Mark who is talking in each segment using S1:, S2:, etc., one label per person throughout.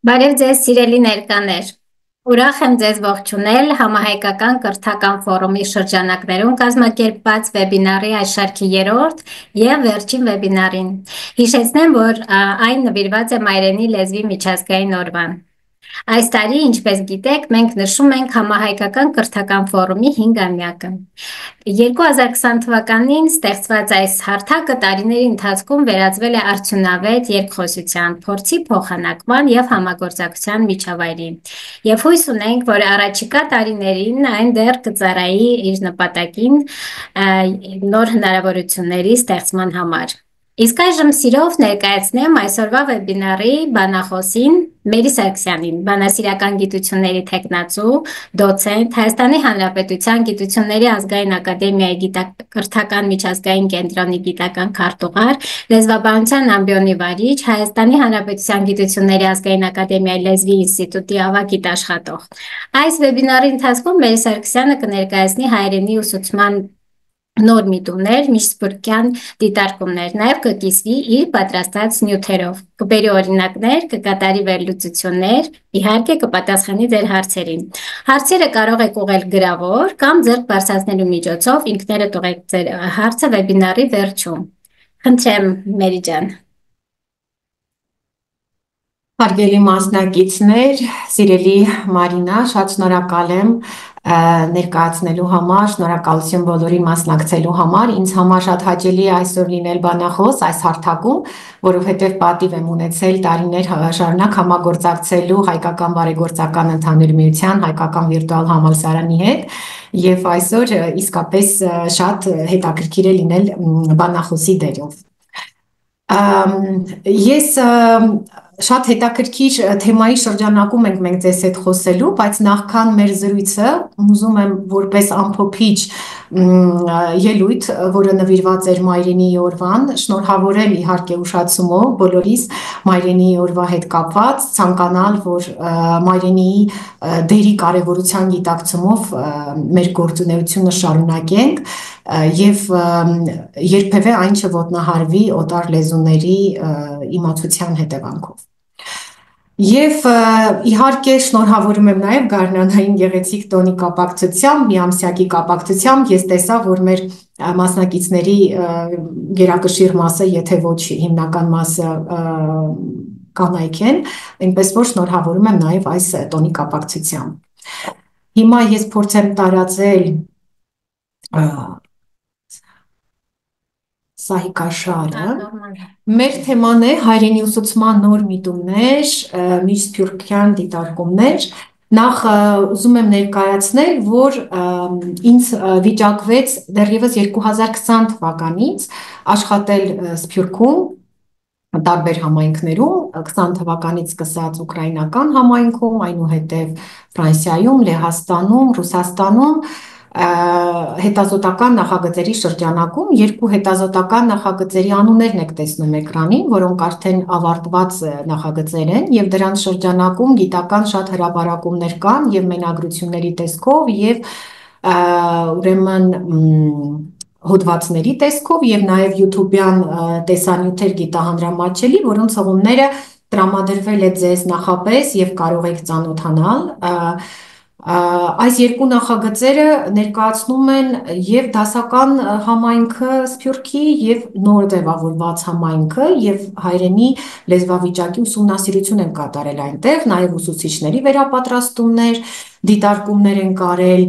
S1: Բարև ձեզ սիրելի ներկաներ, ուրախ եմ ձեզ ողջունել համահայկական կրթական ֆորումի շրջանակներում կազմակերպված վեբինարի այս շարքի երրորդ և վերջին վեբինարին։ Հիշեցնեմ, որ այն նվիրված է մայրենի լեզվի միջազգային օրվան։ Այս տարի, ինչպես գիտեք, մենք նշում ենք համահայկական կրթական ֆորումի 5-ամյակը։ 2020 թվականին ստեղծված այս հարթակը տարիների ընթացքում վերածվել է արդյունավետ երկխոսության, փորձի փոխանակման և համագործակցության միջավայրի։ Եվ հույս ունենք, որ առաջիկա տարիներին այն դեռ կծառայի իր նպատակին նոր հնարավորությունների ստեղծման համար։ Իսկ այժմ սիրով ներկայացնեմ այսօրվա վեբինարի բանախոսին Մերի Սարգսյանին, բանասիրական գիտությունների թեկնածու, դոցենտ, Հայաստանի Հանրապետության Գիտությունների ազգային ակադեմիայի կրթական միջազգային կենտրոնի գիտական քարտուղար, լեզվաբանության ամբիոնի վարիչ, Հայաստանի Հանրապետության Գիտությունների ազգային ակադեմիայի լեզվի ինստիտուտի ավագ գիտաշխատող։ Այս վեբինարի ընթացքում Մերի Սարգսյանը կներկայացնի հայերենի ուսուցման նոր միտումներ, միջսփյուռքյան դիտարկումներ, նաև կկիսվի իր պատրաստած նյութերով, կբերի օրինակներ, կկատարի վերլուծություններ, իհարկե կպատասխանի ձեր հարցերին։ Հարցերը կարող եք ուղղել գրավոր կամ ձեռք բարձրացնելու միջոցով ինքներդ ուղղեք ձեր հարցը վեբինարի վերջում։ Խնդրեմ, Մերի ջան։
S2: Հարգելի մասնակիցներ, սիրելի Մարինա, շատ շնորհակալ եմ ներկայացնելու համար, շնորհակալություն բոլորին մասնակցելու համար։ Ինձ համար շատ հաճելի է այսօր լինել բանախոս այս հարթակում, որովհետև պատիվ եմ ունեցել տարիներ շարունակ համագործակցելու Հայկական բարեգործական ընդհանուր միության, Հայկական վիրտուալ համալսարանի հետ, եւ այսօր իսկապես շատ հետաքրքիր է լինել բանախոսի դերով։ Ես շատ հետաքրքիր թեմայի շրջանակում ենք մենք ձեզ հետ խոսելու, բայց նախքան մեր զրույցը ուզում եմ որպես ամփոփիչ ելույթ, որը նվիրված էր Մայրենիի օրվան, շնորհավորել իհարկե ուշացումով բոլորիս Մայրենիի օրվա հետ կապված, ցանկանալ, որ Մայրենիի դերի կարևորության գիտակցումով մեր գործունեությունը շարունակենք եւ երբևէ այն չոտնահարվի օտար լեզուների իմացության հետևանքով։ Եվ իհարկե շնորհավորում եմ նաև գարնանային գեղեցիկ տոնի կապակցությամբ, միամսյակի կապակցությամբ ես տեսա, որ մեր մասնակիցների գերակշիռ մասը, եթե ոչ հիմնական մասը կանայք են, այնպես որ շնորհավորում եմ նաև այս տոնի կապակցությամբ։ Հիմա ես փորձեմ տարածել սահիկաշարը։ Մեր թեման է հայրենի ուսուցման նոր միտումներ, միջսփյուռքյան դիտարկումներ։ Նախ ուզում եմ ներկայացնել, որ ինձ վիճակվեց դեռևս 2020 թվականից աշխատել Սփյուռքում տարբեր համայնքներում, 20 թվականից սկսած ուկրաինական համայնքում, այնուհետև Ֆրանսիայում, Լեհաստանում, Ռուսաստանում հետազոտական նախագծերի շրջանակում, երկու հետազոտական նախագծերի անուններն եք տեսնում էկրանին, որոնք արդեն ավարտված նախագծեր են, եւ դրանց շրջանակում գիտական շատ հրապարակումներ կան եւ մենագրությունների տեսքով եւ ուրեմն հոդվածների տեսքով եւ նաեւ YouTube-յան տեսանյութեր գիտահանրամատչելի, որոնց հղումները տրամադրվել է ձեզ նախապես եւ կարող եք ծանոթանալ։ Այս երկու նախագծերը ներկայացնում են եւ դասական համայնքը Սփյուռքի եւ նոր ձևավորված համայնքը եւ հայրենի լեզվավիճակի ուսումնասիրություն են կատարել այնտեղ, նաեւ ուսուցիչների վերապատրաստումներ, դիտարկումներ են կարել,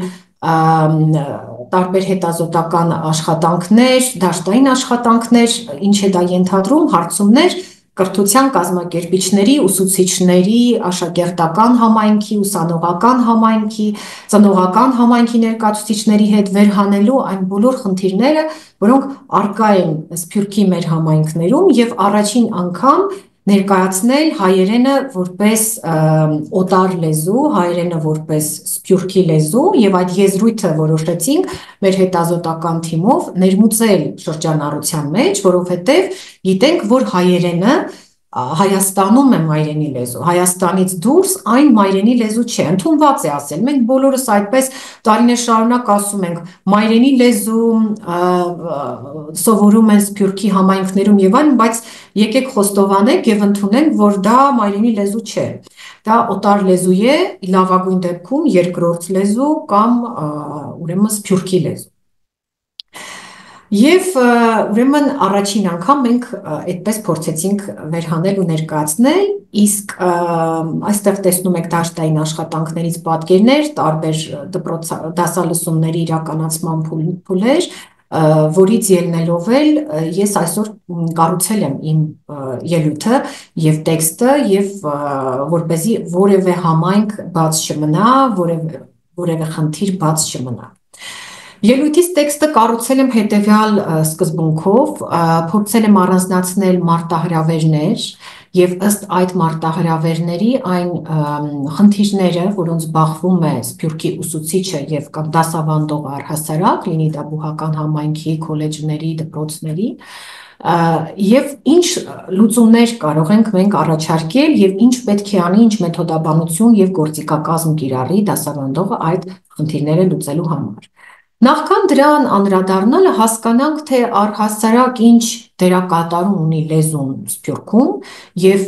S2: տարբեր հետազոտական աշխատանքներ, դաշտային աշխատանքներ, ինչ է դա ենթադրում, հարցումներ կրթության կազմակերպիչների, ուսուցիչների, աշակերտական համայնքի, ուսանողական համայնքի, ծնողական համայնքի ներկայացուցիչների հետ վերհանելու այն բոլոր խնդիրները, որոնք առկա են Սփյուռքի մեր համայնքներում եւ առաջին անգամ ներկայացնել հայերենը որպես օտար լեզու, հայերենը որպես Սփյուռքի լեզու եւ այդ եզրույթը որոշեցինք մեր հետազոտական թիմով ներմուծել շրջանառության մեջ, որովհետեւ գիտենք, որ հայերենը Հայաստանում է մայրենի լեզու, Հայաստանից դուրս այն մայրենի լեզու չէ, ընդունված է ասել, մենք բոլորս այդպես տարիներ շարունակ ասում ենք, մայրենի լեզու սովորում են Սփյուռքի համայնքներում եւ այլն, բայց եկեք խոստովանենք եւ ընդունենք, որ դա մայրենի լեզու չէ, դա օտար լեզու է, լավագույն դեպքում երկրորդ լեզու կամ ուրեմն Սփյուռքի լեզու։ Եվ ուրեմն առաջին անգամ մենք այդպես փորձեցինք վերհանել ու ներկայացնել, իսկ այստեղ տեսնում եք դաշտային աշխատանքներից պատկերներ, տարբեր դասալսումների իրականացման փուլեր, որից ելնելով էլ ես այսօր կառուցել եմ իմ ելույթը եւ տեքստը եւ որպեսզի որևէ համայնք բաց չմնա, որևէ խնդիր բաց չմնա։ Ելույթիս տեքստը կառուցել եմ հետևյալ սկզբունքով, փորձել եմ առանձնացնել մարտահրավերներ եւ ըստ այդ մարտահրավերների այն խնդիրները, որոնց բախվում է Սփյուռքի ուսուցիչը եւ կամ դասավանդողը առհասարակ, լինի դա բուհական համայնքի, քոլեջների, դպրոցների, եւ ինչ լուծումներ կարող ենք մենք առաջարկել եւ ինչ պետք է անի, ինչ մեթոդաբանություն եւ գործիքակազմ կիրառի դասավանդողը այդ խնդիրները լուծելու համար։ Նախքան դրան անդրադառնալը հասկանանք, թե առհասարակ ինչ դերակատարում ունի լեզուն Սփյուռքում եւ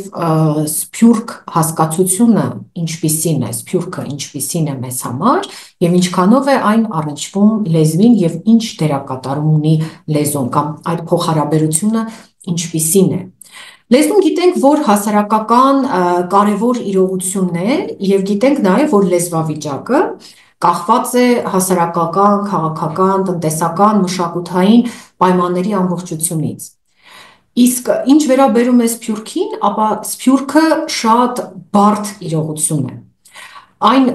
S2: Սփյուռք հասկացությունը ինչպիսին է, Սփյուռքը ինչպիսին է մեզ համար եւ ինչքանով է այն առնչվում լեզվին եւ ինչ դերակատարում ունի լեզուն կամ այդ փոխհարաբերությունը ինչպիսին է։ Լեզուն գիտենք, որ հասարակական կարևոր իրողություն է եւ գիտենք նաեւ, որ լեզվավիճակը կախված է հասարակական, քաղաքական, տնտեսական, մշակութային պայմանների ամբողջությունից։ Իսկ ինչ վերաբերում է Սփյուռքին, ապա Սփյուռքը շատ բարդ իրողություն է։ Այն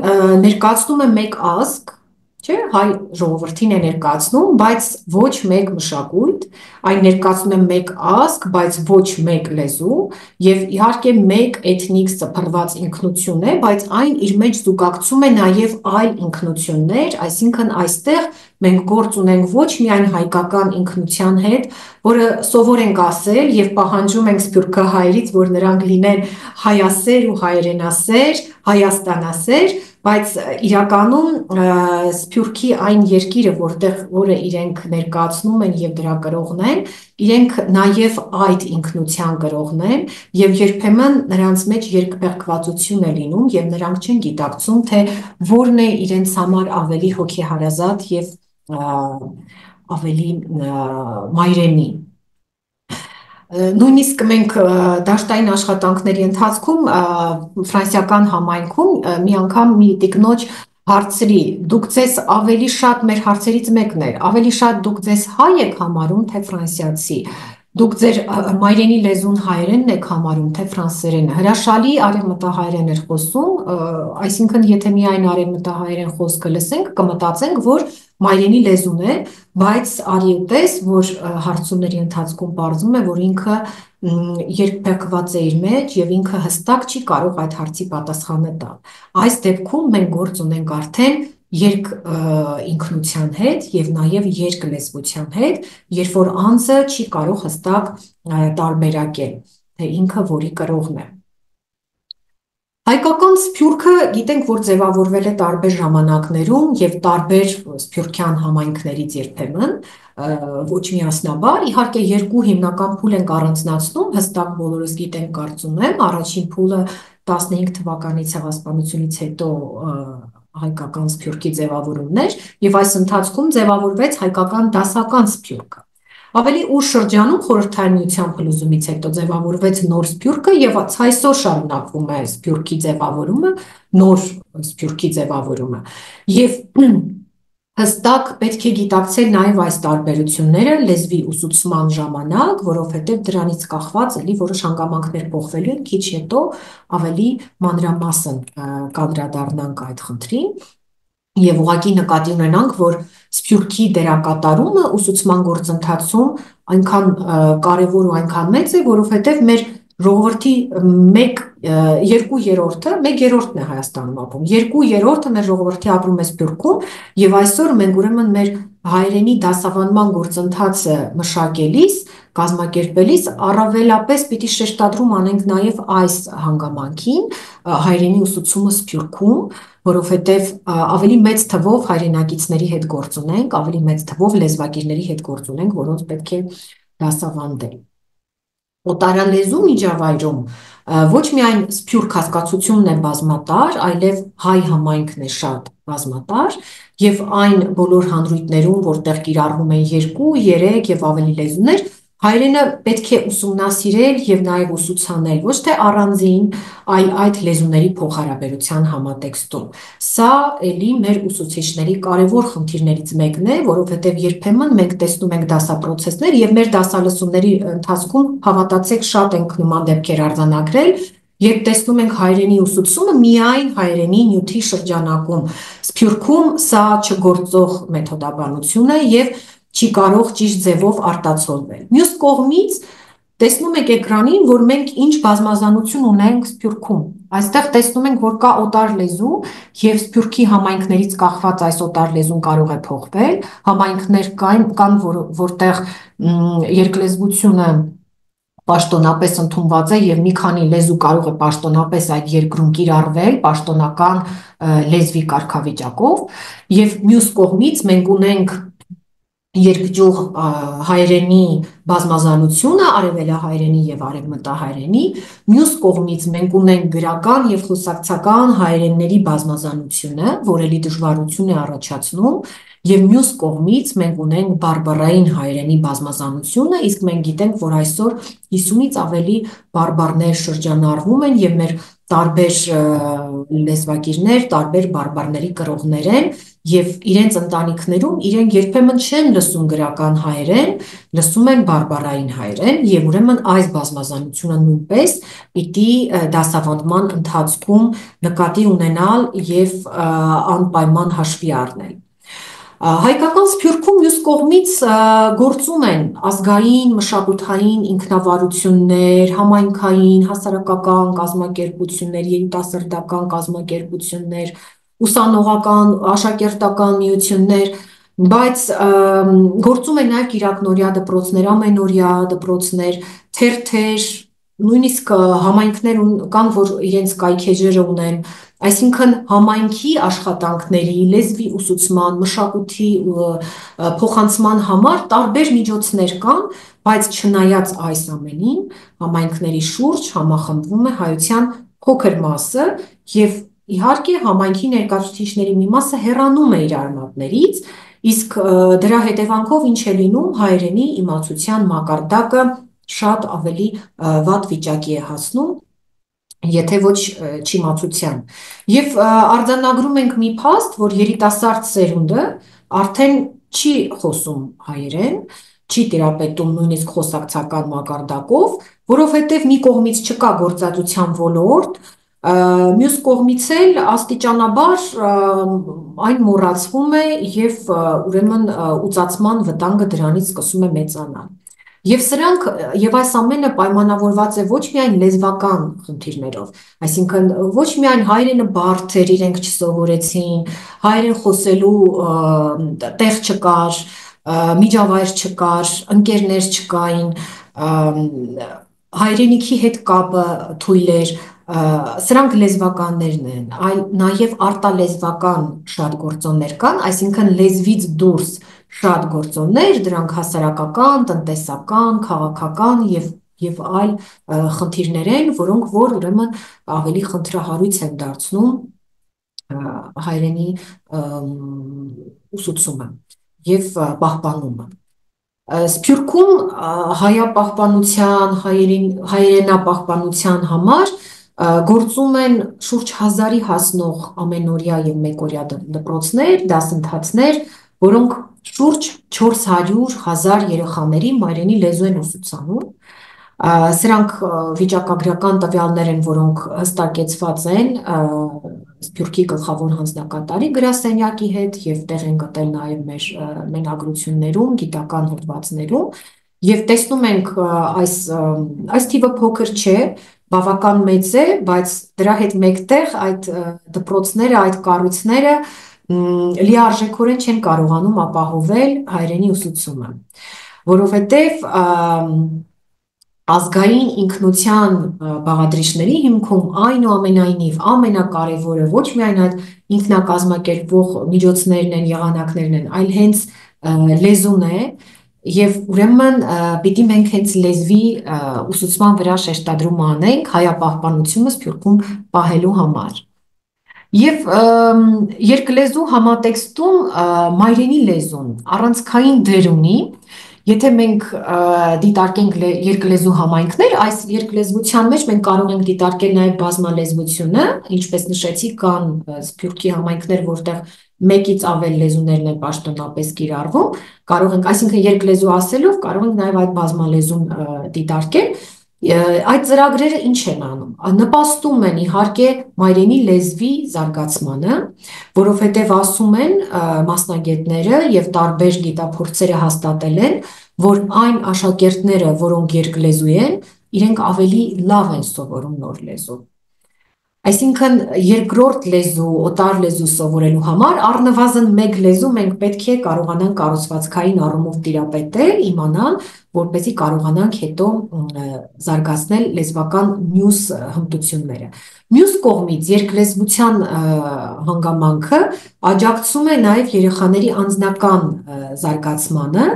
S2: ներկայացնում է մեկ ազգ, չէ, հայ ժողովրդին է ներկայացնում, բայց ոչ մեկ մշակույթ, այն ներկայացնում է մեկ ազգ, բայց ոչ մեկ լեզու եւ իհարկե մեկ էթնիկ սփռված ինքնություն է, բայց այն իր մեջ զուգակցում է նաեւ այլ ինքնություններ, այսինքն այստեղ մենք գործ ունենք ոչ միայն հայկական ինքնության հետ, որը սովոր ենք ասել եւ պահանջում ենք սփյուռքահայերից, որ նրանք լինեն հայասեր ու հայրենասեր, հայաստանասեր, բայց իրականում Սփյուռքի այն երկիրը, որը իրենք ներկայացնում են եւ դրա կրողն են, իրենք նաեւ այդ ինքնության կրողն են եւ երբեմն նրանց մեջ երկբեղկվածություն է լինում եւ նրանք չեն գիտակցում, թե որն է իրենց համար ավելի հոգեհարազատ եւ ավելի մայրենի։ Նույնիսկ մենք դաշտային աշխատանքների ընթացքում ֆրանսիական համայնքում մի անգամ մի տիկնոջ հարցրի, դուք ձեզ ավելի շատ մեր հարցերից մեկն էր, ավելի շատ դուք ձեզ հայ եք համարում, թե ֆրանսիացի, դուք ձեր մայրենի լեզուն հայերենն եք համարում, թե ֆրանսերենը, հրաշալի արևմտահայերեն էր խոսում, այսինքն եթե միայն արևմտահայերեն խոսքը լսենք, կմտածենք, որ մայրենի լեզուն է, բայց արի ու տես, որ հարցումների ընթացքում պարզվում է, որ ինքը երկբեղկված է իր մեջ եւ ինքը հստակ չի կարող այդ հարցի պատասխանը տալ։ Այս դեպքում մենք գործ ունենք արդեն ինքնության հետ եւ նաեւ երկլեզվության հետ, երբ որ անձը չի կարող հստակ տարբերակել, թե ինքը որի կրողն է։ Հայկական Սփյուռքը գիտենք, որ ձևավորվել է տարբեր ժամանակներում եւ տարբեր սփյուռքյան համայնքներից երբեմն, ոչ միասնաբար, իհարկե երկու հիմնական փուլ ենք առանձնացնում, հստակ բոլորս գիտենք, կարծում եմ, առաջին փուլը 15 թվականի ցեղասպանությունից հետո հայկական Սփյուռքի ձևավորումներ եւ այս ընթացքում ձևավորվեց հայկական դասական Սփյուռքը։ Ավելի ուշ շրջանում խորհրդային միության փլուզումից հետո ձևավորվեց նոր Սփյուռքը եւ այսօր շարունակվում է Սփյուռքի ձևավորումը, նոր Սփյուռքի ձևավորումը։ Եվ հստակ պետք է գիտակցել նաեւ այս տարբերությունները լեզվի ուսուցման ժամանակ, որովհետեւ դրանից կախված էլի որոշ հանգամանքներ փոխվելու են, քիչ հետո ավելի մանրամասն կանդրադառնանք այդ խնդրին։ Եվ ուղղակի նկատի ունենանք, որ Սփյուռքի դերակատարումը ուսուցման գործընթացում այնքան կարևոր ու այնքան մեծ է, որովհետև մեր ժողովրդի 2/3-ը, 1/3-ն է Հայաստանում ապրում, 2/3-ը մեր ժողովրդի ապրում է Սփյուռքում, եւ այսօր մենք ուրեմն մեր հայրենի դասավանդման գործընթացը մշակելիս, կազմակերպելիս առավելապես պիտի շեշտադրում անենք նաև այս հանգամանքին, հայրենի ուսուցումը Սփյուռքում, որովհետև ավելի մեծ թվով հայրենակիցների հետ գործ ունենք, ավելի մեծ թվով լեզվակիրների հետ գործ ունենք, որոնց պետք է դասավանդել։ Օտարալեզու միջավայրում ոչ միայն սփյուռք հասկացությունն է բազմատար, այլև հայ համայնքն է շատ բազմատար, եւ այն բոլոր հանրույթներում, որտեղ կիրառվում են 2, 3 եւ ավելի լեզուներ, հայրենը պետք է ուսումնասիրել եւ նաեւ ուսուցանել ոչ թե առանձին, այլ այդ լեզուների փոխհարաբերության համատեքստում։ Սա էլի մեր ուսուցիչների կարևոր խնդիրներից մեկն է, որովհետեւ երբեմն մենք տեսնում ենք դասապրոցեսներ եւ մեր դասալսումների ընթացքում հավատացեք շատ ենք նման դեպքեր արձանագրել, երբ տեսնում ենք հայրենի ուսուցումը միայն հայրենի նյութի շրջանակում։ Սփյուռքում սա չգործող մեթոդաբանություն է եւ չի կարող ճիշտ ձևով արտացոլվել։ Մյուս կողմից տեսնում եք էկրանին, որ մենք ինչ բազմազանություն ունենք Սփյուռքում։ Այստեղ տեսնում ենք, որ կա օտար լեզու եւ Սփյուռքի համայնքներից կախված այս օտար լեզուն կարող է փոխվել, համայնքներ կան, որտեղ երկլեզվությունը պաշտոնապես ընդունված է եւ մի քանի լեզու կարող է պաշտոնապես այդ երկրում կիրառվել պաշտոնական լեզվի կարգավիճակով եւ մյուս կողմից մենք ունենք երկճյուղ հայրենի բազմազանությունը, արևելահայրենի եւ արևմտահայրենի, մյուս կողմից մենք ունենք գրական եւ խոսակցական հայրենների բազմազանությունը, որ էլի դժվարություն է առաջացնում, եւ մյուս կողմից մենք ունենք բարբառային հայրենի բազմազանությունը, իսկ մենք գիտենք, որ այսօր 50-ից ավելի բարբառներ շրջանառվում են եւ մեր տարբեր լեզվակիրներ, տարբեր բարբառների կրողներ են եւ իրենց ընտանիքներում իրենք երբեմն չեն լսում գրական հայերեն, լսում են բարբառային հայերեն եւ ուրեմն այս բազմազանությունը նույնպես պիտի դասավանդման ընթացքում նկատի ունենալ եւ անպայման հաշվի առնել։ Հայկական Սփյուռքում մյուս կողմից գործում են ազգային, մշակութային ինքնավարություններ, համայնքային, հասարակական կազմակերպություններ, երիտասարդական կազմակերպություններ, ուսանողական, աշակերտական միություններ, բայց գործում են նաև կիրակնօրյա դպրոցներ, ամենօրյա դպրոցներ, թերթեր, նույնիսկ համայնքներ կան, որ իրենց կայքեջերը ունեն, այսինքն համայնքի աշխատանքների, լեզվի ուսուցման, մշակույթի փոխանցման համար տարբեր միջոցներ կան, բայց չնայած այս ամենին, համայնքների շուրջ համախմբվում է հայության փոքր մասը եւ իհարկե համայնքի ներկայացուցիչների մի մասը հեռանում է իր արմատներից, իսկ դրա հետևանքով ինչ է լինում, հայրենի իմացության մակարդակը շատ ավելի վատ վիճակի է հասնում, եթե ոչ չիմացության։ Եվ արձանագրում ենք մի փաստ, որ երիտասարդ սերունդը արդեն չի խոսում հայերեն, չի տիրապետում նույնիսկ խոսակցական մակարդակով, որովհետև մի կողմից չկա գործածության ոլորտ, մյուս կողմից էլ աստիճանաբար այն մոռացվում է եւ ուրեմն ուծացման վտանգը դրանից սկսում է մեծանալ։ Եվ սրանք եւ այս ամենը պայմանավորված է ոչ միայն լեզվական խնդիրներով, այսինքն ոչ միայն հայրենը բարդ էր, իրենք չսովորեցին, հայերեն խոսելու տեղ չկար, միջավայր չկար, ընկերներ չկային, հայրենիքի հետ կապը թույլ էր, սրանք լեզվականներն են, այլ նաև արտալեզվական շատ գործոններ կան, այսինքն լեզվից դուրս շատ գործոններ, դրանք հասարակական, տնտեսական, քաղաքական եւ այլ խնդիրներ են, որոնք որ ուրեմն ավելի խնդրահարույց են դարձնում հայրենի ուսուցումը եւ պահպանումը։ Սփյուռքում հայապահպանության, հայրենապահպանության համար գործում են շուրջ 1000-ի հասնող ամենօրյա եւ մեկօրյա դպրոցներ, դասընթացներ, որոնք շուրջ 400,000 երեխաների մայրենի լեզու են ուսուցանում։ Սրանք վիճակագրական տվյալներ են, որոնք հստակեցված են Սփյուռքի գլխավոր հանձնակատարի գրասենյակի հետ եւ տեղ են գտել նաեւ մեր մենագրություններում, գիտական հոդվածներում Եվ տեսնում ենք այս թիվը փոքր չէ, բավական մեծ է, բայց դրա հետ մեկտեղ այդ դպրոցները, այդ կառույցները լիարժեքորեն չեն կարողանում ապահովել հայրենի ուսուցումը, որովհետև ազգային ինքնության բաղադրիչների հիմքում այնուամենայնիվ ամենակարևորը ոչ միայն այդ ինքնակազմակերպող միջոցներն են, եղանակներն են, այլ հենց լեզուն է, եւ ուրեմն պիտի մենք հենց լեզվի ուսուցման վրա շեշտադրում անենք հայապահպանությունը Սփյուռքում պահելու համար։ Եվ երկլեզու համատեքստում մայրենի լեզուն առանցքային դեր ունի, եթե մենք դիտարկենք երկլեզու համայնքներ, այս երկլեզվության մեջ մենք կարող ենք դիտարկել նաև բազմալեզվությունը, ինչպես նշեցի, կան Սփյուռքի համայնքներ, որտեղ մեկից ավել լեզուներն են պաշտոնապես կիրառվում, կարող ենք, այսինքն երկլեզու ասելով, կարող ենք նաև այդ բազմալեզուն դիտարկել։ Այդ ծրագրերը ինչ են անում, նպաստում են իհարկե մայրենի լեզվի զարգացմանը, որովհետև ասում են մասնագետները եւ տարբեր գիտափորձերը հաստատել են, որ այն աշակերտները, որոնք երկլեզու են, իրենք ավելի լավ են սովորում նոր լեզու։ Այսինքն երկրորդ լեզու, օտար լեզու սովորելու համար առնվազն մեկ լեզու մենք պետք է կարողանանք կառուցվածքային առումով տիրապետել, իմանալ, որպեսզի կարողանանք հետո զարգացնել լեզվական մյուս հմտությունները։ Մյուս կողմից երկլեզվության հանգամանքը աջակցում է նաև երեխաների անձնական զարգացմանը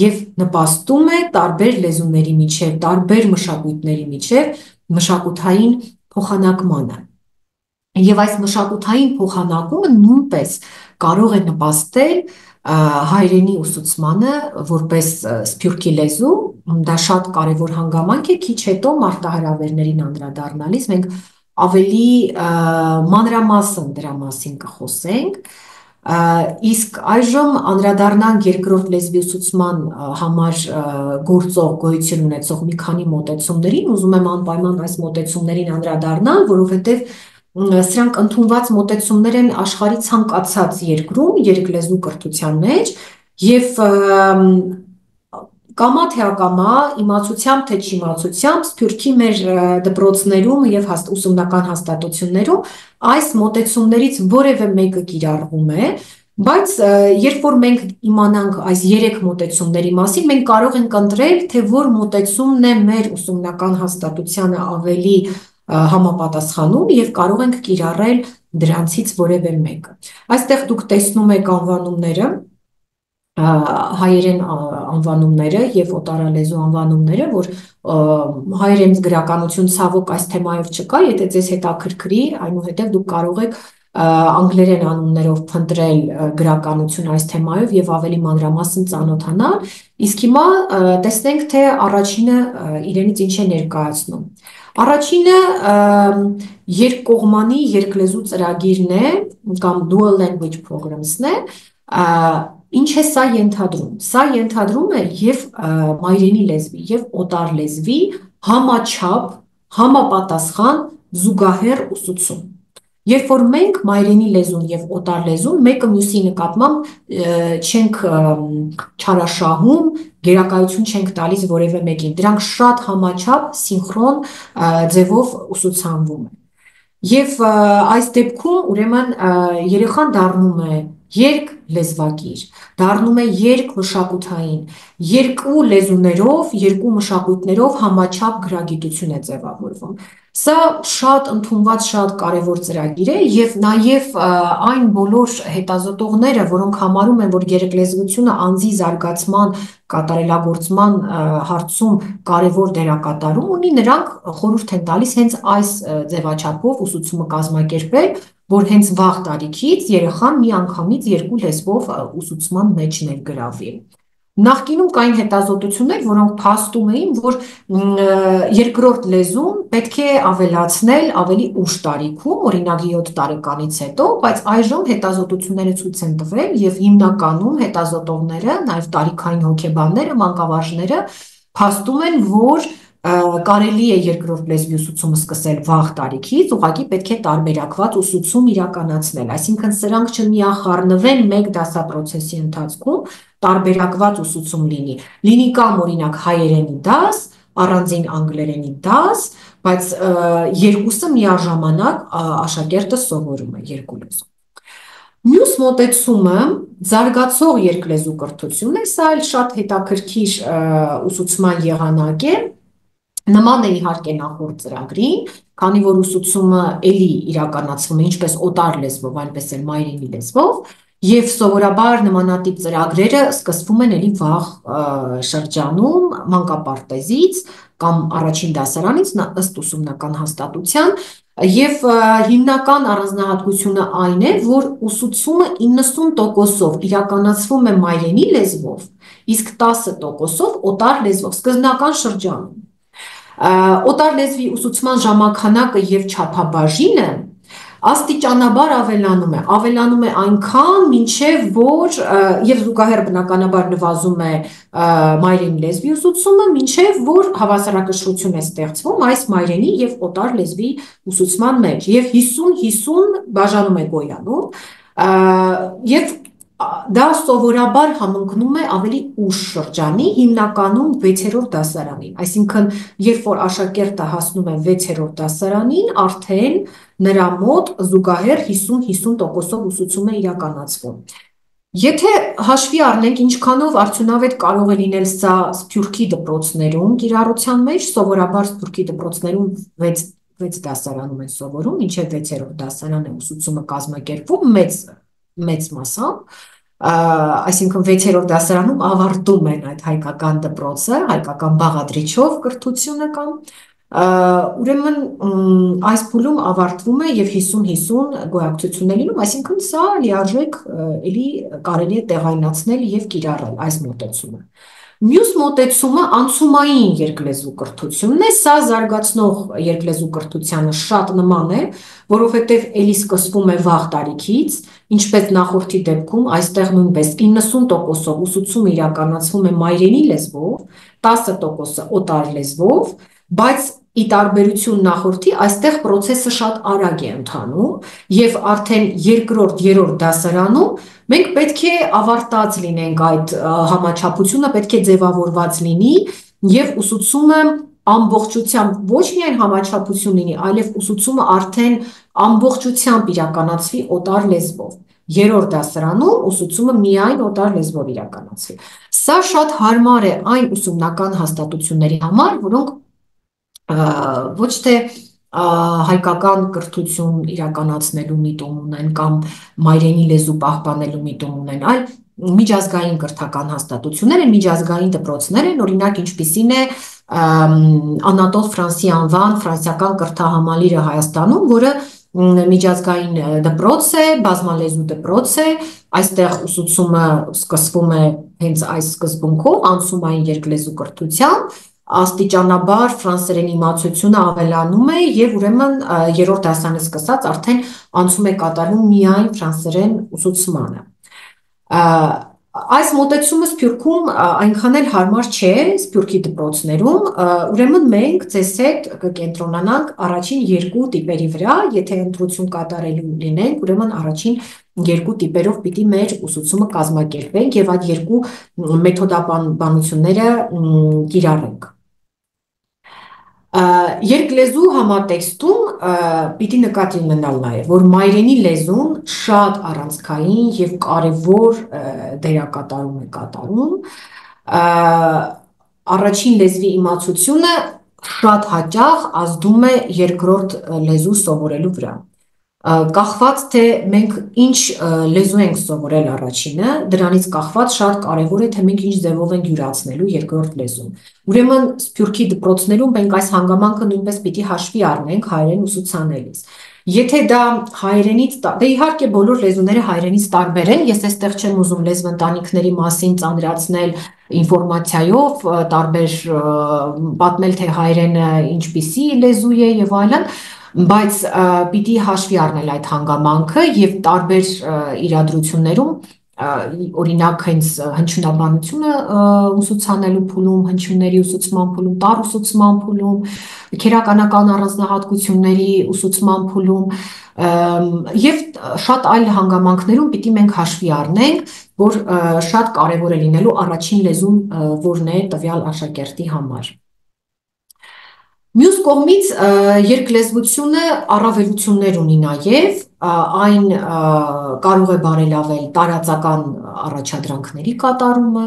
S2: եւ նպաստում է տարբեր լեզուների միջև, տարբեր մշակույթների միջև մշակութային փոխանակմանը։ Եվ այս մշակութային փոխանակումը նույնպես կարող է նպաստել հայրենի ուսուցմանը որպես սփյուռքի լեզու, դա շատ կարևոր հանգամանք է, քիչ հետո մարտահրավերներին անդրադառնալիս մենք ավելի մանրամասն դրա մասին կխոսենք, իսկ այժմ անդրադառնանք երկրորդ լեզվի ուսուցման համար գոյություն ունեցող մի քանի մոտեցումներին, ուզում եմ անպայման այս մոտեցումներին անդրադառնալ, որովհետև սրանք ընդունված մոտեցումներ են աշխարհի ցանկացած երկրում երկլեզու կրթության մեջ եւ կամա թե ակամա իմացությամբ թե չիմացությամբ Սփյուռքի մեր դպրոցներում եւ ուսումնական հաստատություններում այս մոտեցումներից որևէ մեկը կիրառվում է, բայց երբ որ մենք իմանանք այս 3 մոտեցումների մասին, մենք կարող ենք ընտրել, թե որ մոտեցումն է մեր ուսումնական հաստատությանը ավելի համապատասխանում եւ կարող ենք կիրառել դրանցից որևէ մեկը։ Այստեղ դուք տեսնում եք անվանումները, հայերեն անվանումները եւ օտարալեզու անվանումները, որ հայերեն գրականություն ցավոք այս թեմայով չկա, եթե ձեզ հետաքրքրի, այնուհետեւ դուք կարող եք անգլերեն անուններով փնտրել գրականություն այս թեմայով եւ ավելի մանրամասն ծանոթանալ, իսկ հիմա տեսնենք, թե առաջինը իրենից ինչ է ներկայացնում։ Առաջինը երկկողմանի երկլեզու ծրագիրն է կամ dual language programs-ն է, ինչ է սա ենթադրում։ Սա ենթադրում է եւ մայրենի լեզվի եւ օտար լեզվի համաչափ, համապատասխան զուգահեռ ուսուցում։ Երբ որ մենք մայրենի լեզուն եւ օտար լեզուն մեկը մյուսի նկատմամբ չենք չարաշահում, գերակայություն չենք տալիս որևէ մեկին, դրանք շատ համաչափ սինխրոն ձևով ուսուցանվում են։ Եվ այս դեպքում ուրեմն երեխան դառնում է երկլեզվակիր, դառնում է երկմշակութային, երկու լեզուներով, երկու մշակույթներով համաչափ գրագիտություն է ձևավորվում։ Սա շատ ընդունված, շատ կարևոր ծրագիր է եւ նաեւ այն բոլոր հետազոտողները, որոնք համարում են, որ երկլեզվությունը անձի զարգացման, կատարելագործման հարցում կարևոր դերակատարում ունի, նրանք խորհուրդ են տալիս հենց այս ձևաչափով ուսուցումը կազմակերպել, որ հենց վաղ տարիքից երեխան միանգամից երկու լեզվով ուսուցման մեջ ներգրավվի։ Նախկինում կային հետազոտություններ, որոնք փաստում էին, որ երկրորդ լեզուն պետք է ավելացնել ավելի ուշ տարիքում, օրինակ 7 տարեկանից հետո, բայց այժմ հետազոտությունները ցույց են տվել եւ հիմնականում հետազոտողները, նաեւ տարիքային հոգեբանները, մանկավարժները փաստում են, որ կարելի է երկրորդ լեզվի ուսուցումը սկսել վաղ տարիքից, ուղղակի պետք է տարբերակված ուսուցում իրականացնել, այսինքն սրանք չմիախառնվեն մեկ դասապրոցեսի ընթացքում, տարբերակված ուսուցում լինի կամ օրինակ հայերենի դաս, առանձին անգլերենի դաս, բայց երկուսը միաժամանակ աշակերտը սովորում է երկու լեզու։ Մյուս մոտեցումը զարգացող երկլեզու կրթություն է, սա էլ շատ հետաքրքիր ուսուցման եղանակ է, նման է իհարկե նախորդ ծրագրին, քանի որ ուսուցումը էլի իրականացվում է ինչպես օտար լեզվով, այնպես էլ մայրենի լեզվով, եւ սովորաբար նմանատիպ ծրագրերը սկսվում են էլի վաղ շրջանում, մանկապարտեզից կամ առաջին դասարանից ըստ ուսումնական հաստատության, եւ հիմնական առանձնահատկությունը այն է, որ ուսուցումը 90%-ով իրականացվում է մայրենի լեզվով, իսկ 10%-ով օտար լեզվով, սկզբնական շրջանում։ Օտար լեզվի ուսուցման ժամանականակը եւ չափաբաժինը աստիճանաբար ավելանում է այնքան, մինչև որ եւ զուգահեռ բնականաբար նվազում է մայրենի լեզվի ուսուցումը, մինչև որ հավասարակշռություն է ստեղծվում այս մայրենի եւ օտար լեզվի ուսուցման մեջ եւ 50-50 բաժանում է գոյանում եւ դա սովորաբար համընկնում է ավելի ուշ շրջանի, հիմնականում 6-րդ դասարանին, այսինքն երբ որ աշակերտը հասնում է 6-րդ դասարանին, արդեն նրա մոտ զուգահեռ 50-50%-ով ուսուցում է իրականացվում։ Եթե հաշվի առնենք ինչքանով արդյունավետ կարող է լինել սա Սփյուռքի դպրոցներում կիրառության մեջ, սովորաբար Սփյուռքի դպրոցներում 6 դասարանում են սովորում, մինչև 6-րդ դասարան է ուսուցումը կազմակերպվում մեծ մասամբ, այսինքն 6-րդ դասարանում ավարտում են այդ հայկական դպրոցը, հայկական բաղադրիչով կրթությունը կամ, ուրեմն այս փուլում ավարտվում է եւ 50-50 գոյակցություն է լինում, այսինքն սա լիարժեք էլի կարելի է տեղայնացնել եւ կիրառել այս մոտեցումը։ Մյուս մոտեցումը անցումային երկլեզու կրթությունն է, սա զարգացնող երկլեզու կրթությանը շատ նման է, որովհետև էլի սկսվում է վաղ տարիքից, ինչպես նախորդի դեպքում, այստեղ նույնպես 90%-ով ուսուցումը իրականացվում է մայրենի լեզվով, 10%-ը օտար լեզվով, բայց ի տարբերություն նախորդի, այստեղ process-ը շատ արագ է ընթանում եւ արդեն երկրորդ, երրորդ դասարանում մենք պետք է ավարտած լինենք այդ համաչափությունը, պետք է ձևավորված լինի եւ ուսուցումը ամբողջությամբ ոչ միայն համաչափություն լինի, այլև ուսուցումը արդեն ամբողջությամբ իրականացվի օտար լեզվով։ Երրորդ դասարանում ուսուցումը միայն օտար լեզվով իրականացվի։ Սա շատ հարմար է այն ուսումնական հաստատությունների համար, որոնք ոչ թե հայկական կրթություն իրականացնելու միտում ունեն կամ մայրենի լեզու պահպանելու միտում ունեն, այլ միջազգային կրթական հաստատություններ են, միջազգային դպրոցներ են, օրինակ ինչպիսին է Անատոլ Ֆրանսի անվան ֆրանսիական կրթահամալիրը Հայաստանում, որը միջազգային դպրոց է, բազմալեզու դպրոց է, այստեղ ուսուցումը սկսվում է հենց այս սկզբունքով, անցումային երկլեզու կրթությամբ, աստիճանաբար ֆրանսերեն իմացությունը ավելանում է եւ ուրեմն երրորդ դասարանից սկսած արդեն անցում է կատարվում միայն ֆրանսերեն ուսուցմանը։ Այս մոտեցումը Սփյուռքում այնքան էլ հարմար չէ Սփյուռքի դպրոցներում, ուրեմն մենք ձեզ հետ կկենտրոնանանք առաջին երկու տիպերի վրա, եթե ընտրություն կատարելու լինենք, ուրեմն առաջին երկու տիպերով պիտի մեր ուսուցումը կազմակերպենք եւ այդ երկու մեթոդաբանությունները կիրառենք։ Երկլեզու համատեքստում պիտի նկատի ունենալ նաև, որ մայրենի լեզուն շատ առանցքային եւ կարեւոր դերակատարում է կատարում, առաջին լեզվի իմացությունը շատ հաճախ ազդում է երկրորդ լեզու սովորելու վրա։ Կախված թե մենք ինչ լեզու ենք սովորել առաջինը, դրանից կախված շատ կարևոր է թե մենք ինչ ձևով ենք յուրացնելու երկրորդ լեզուն։ Ուրեմն Սփյուռքի դպրոցներում մենք այս հանգամանքը նույնպես պիտի հաշվի առնենք հայերեն ուսուցանելիս։ Եթե դա հայերենից, դե իհարկե բոլոր լեզուները հայերենից տարբեր են, ես այստեղ չեմ ուզում լեզվընտանիքների մասին ծանրացնել ինֆորմացիայով, տարբեր պատմել թե հայերենը ինչպիսի լեզու է եւ այլն, բայց պիտի հաշվի առնել այդ հանգամանքը եւ տարբեր իրադրություններում օրինակ հենց հնչյունաբանությունը ուսուցանելու փուլում, հնչյունների ուսուցման փուլում, տառ ուսուցման փուլում, քերականական առանձնահատկությունների ուսուցման փուլում եւ շատ այլ հանգամանքներում պիտի մենք հաշվի առնենք, որ շատ կարեւոր է լինելու առաջին լեզուն որն է տվյալ աշակերտի համար։ Մյուս կողմից երկլեզվությունը առավելություններ ունի նաև, այն կարող է բարելավել տարածական առաջադրանքների կատարումը,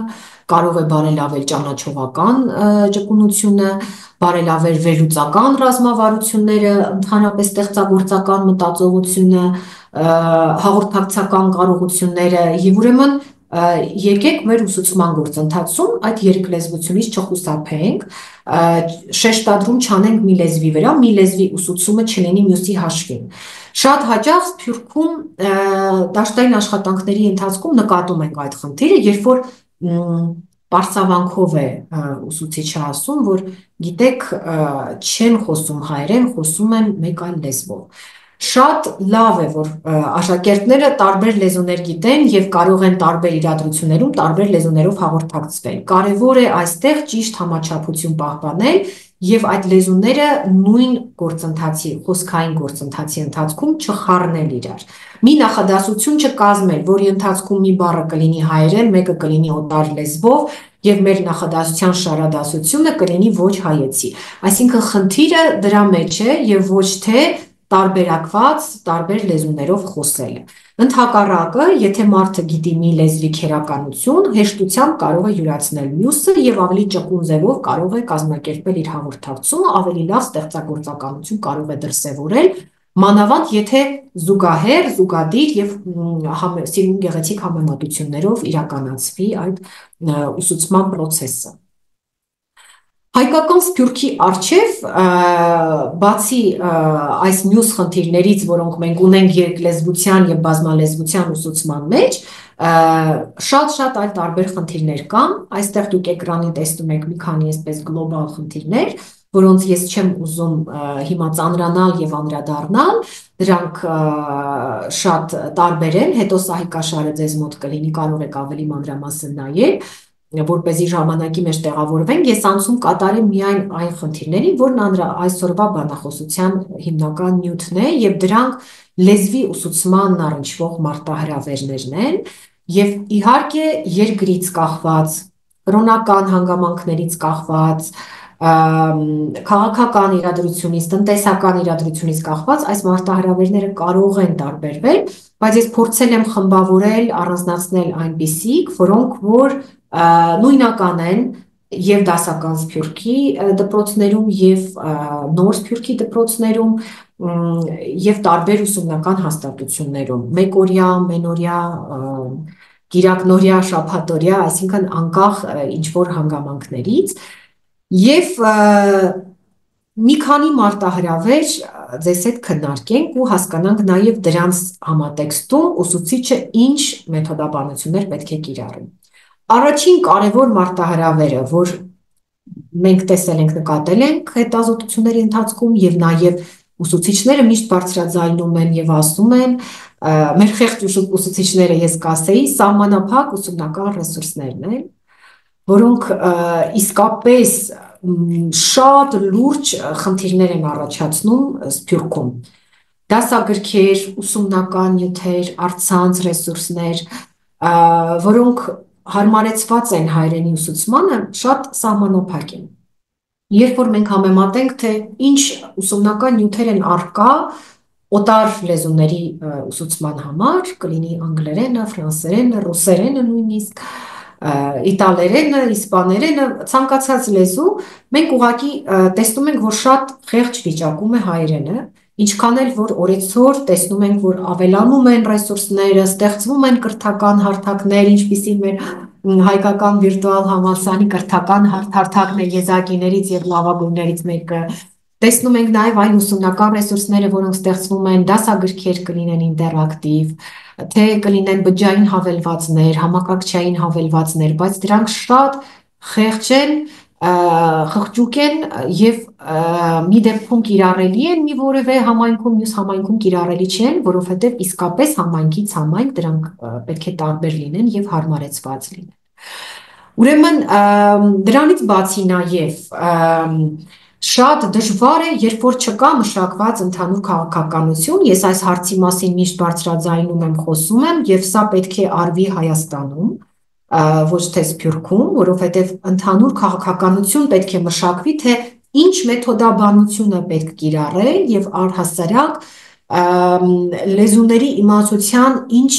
S2: կարող է բարելավել ճանաչողական ճկունությունը, բարելավել վերլուծական ռազմավարությունները, ընդհանրապես ստեղծագործական մտածողությունը, հաղորդակցական կարողությունները եւ ուրեմն եկեք մեր ուսուցման գործընթացում այդ երկլեզվությունից չխուսափենք, շեշտադրում չանենք մի լեզվի վրա, մի լեզվի ուսուցումը չլինի մյուսի հաշվին։ Շատ հաճախ Սփյուռքում դաշտային աշխատանքների ընթացքում նկատում ենք այդ խնդիրը, երբ որ պարսավանքով է ուսուցիչը ասում, որ գիտեք, չեն խոսում հայերեն, խոսում են մեկ այլ լեզվով։ Շատ լավ է, որ աշակերտները տարբեր լեզուներ գիտեն եւ կարող են տարբեր իրադրություններում տարբեր լեզուներով հաղորդակցվել։ Կարևոր է այստեղ ճիշտ համաչափություն պահպանել եւ այդ լեզուները նույն գործընթացի, խոսքային գործընթացի ընթացքում չխառնել իրար։ Մի նախադասություն չկազմել, որի ընթացքում մի բառը կլինի հայերեն, մեկը կլինի օտար լեզվով եւ մեր նախադասության շարադասությունը կլինի ոչ հայեցի։ Այսինքն խնդիրը դրա մեջ է եւ ոչ թե տարբերակված տարբեր լեզուներով խոսելը։ Ընդհակառակը, եթե մարդը գիտի մի լեզվի քերականություն, հեշտությամբ կարող է յուրացնել մյուսը եւ ավելի ճկուն ձևով կարող է կազմակերպել իր հաղորդակցումը, ավելի լավ ստեղծագործականություն կարող է դրսևորել, մանավանդ եթե զուգահեռ, զուգադիր եւ սիրուն գեղեցիկ համեմատություններով իրականացվի այդ ուսուցման process-ը։ Հայկական Սփյուռքի առջև, բացի այս մյուս խնդիրներից, որոնք մենք ունենք երկլեզվության եւ բազմալեզվության ուսուցման մեջ, շատ այլ տարբեր խնդիրներ կան, այստեղ դուք էկրանին տեսնում եք մի քանի այսպես գլոբալ խնդիրներ, որոնց ես չեմ ուզում հիմա ծանրանալ եւ անդրադառնալ, դրանք շատ տարբեր են, հետո Սահիկաշարը ձեզ մոտ կլինի, կարող եք ավելի մանրամասն նայել, որպեսզի ժամանակի մեջ տեղավորվենք, ես անցում կատարեմ միայն այն խնդիրներին, որն այսօրվա բանախոսության հիմնական նյութն է եւ դրանք լեզվի ուսուցմանն առնչվող մարտահրավերներն են եւ իհարկե երկրից կախված, կրոնական հանգամանքներից կախված, քաղաքական իրադրությունից, տնտեսական իրադրությունից կախված այս մարտահրավերները կարող են տարբերվել, բայց ես փորձել եմ խմբավորել, առանձնացնել այնպիսիք, որոնք որ նույնական են եւ դասական Սփյուռքի դպրոցներում եւ նոր Սփյուռքի դպրոցներում եւ տարբեր ուսումնական հաստատություններում, մեկօրյա, մենօրյա, գիրակնօրյա, շաբաթօրյա, այսինքն անկախ ինչ-որ հանգամանքներից եւ մի քանի մարտահրավեր ձեզ հետ քննարկենք ու հասկանանք նաեւ դրանց համատեքստում ուսուցիչը ինչ մեթոդաբանություններ պետք է կիրառի։ Առաջին կարևոր մարտահրավերը, որ մենք տեսել ենք, նկատել ենք հետազոտությունների ընթացքում եւ նաեւ ուսուցիչները միշտ բարձրաձայնում են եւ ասում են, մեր խեղճ ուսուցիչները ես կասեի, սահմանափակ ուսումնական ռեսուրսներն են, որոնք իսկապես շատ լուրջ խնդիրներ են առաջացնում Սփյուռքում։ Դասագրքեր, ուսումնական նյութեր, առցանց ռեսուրսներ, որոնք հարմարեցված են հայրենի ուսուցմանը, շատ սահմանափակ են։ Երբ որ մենք համեմատենք, թե ինչ ուսումնական նյութեր են առկա օտար լեզուների ուսուցման համար, կլինի անգլերենը, ֆրանսերենը, ռուսերենը նույնիսկ, իտալերենը, իսպաներենը, ցանկացած լեզու, մենք ուղղակի տեսնում ենք, որ շատ խեղճ վիճակում է հայերենը, ինչքան էլ որ օրեցօր տեսնում ենք, որ ավելանում են ռեսուրսները, ստեղծվում են կրթական հարթակներ, ինչպիսին մեր հայկական վիրտուալ համալսարանի կրթական հարթակն է եզակիներից եւ լավագույններից մեկը։ Տեսնում ենք նաեւ այն ուսումնական ռեսուրսները, որոնք ստեղծվում են, դասագրքեր կլինեն ինտերակտիվ, թե կլինեն բջջային հավելվածներ, համակարգչային հավելվածներ, բայց դրանք շատ խեղճ են խղճուկ են եւ մի դեպքում կիրառելի են մի որևէ համայնքում, մյուս համայնքում կիրառելի չեն, որովհետեւ իսկապես համայնքից համայնք դրանք պետք է տարբեր լինեն եւ հարմարեցված լինեն։ Ուրեմն դրանից բացի նաև շատ դժվար է, երբ որ չկա մշակված ընդհանուր քաղաքականություն, ես այս հարցի մասին միշտ բարձրաձայնում եմ, խոսում եմ, եւ սա պետք է արվի Հայաստանում, ոչ թե Սփյուռքում, որովհետեւ ընդհանուր քաղաքականություն պետք է մշակվի, թե ինչ մեթոդաբանություն է պետք կիրառել եւ առհասարակ լեզուների իմացության ինչ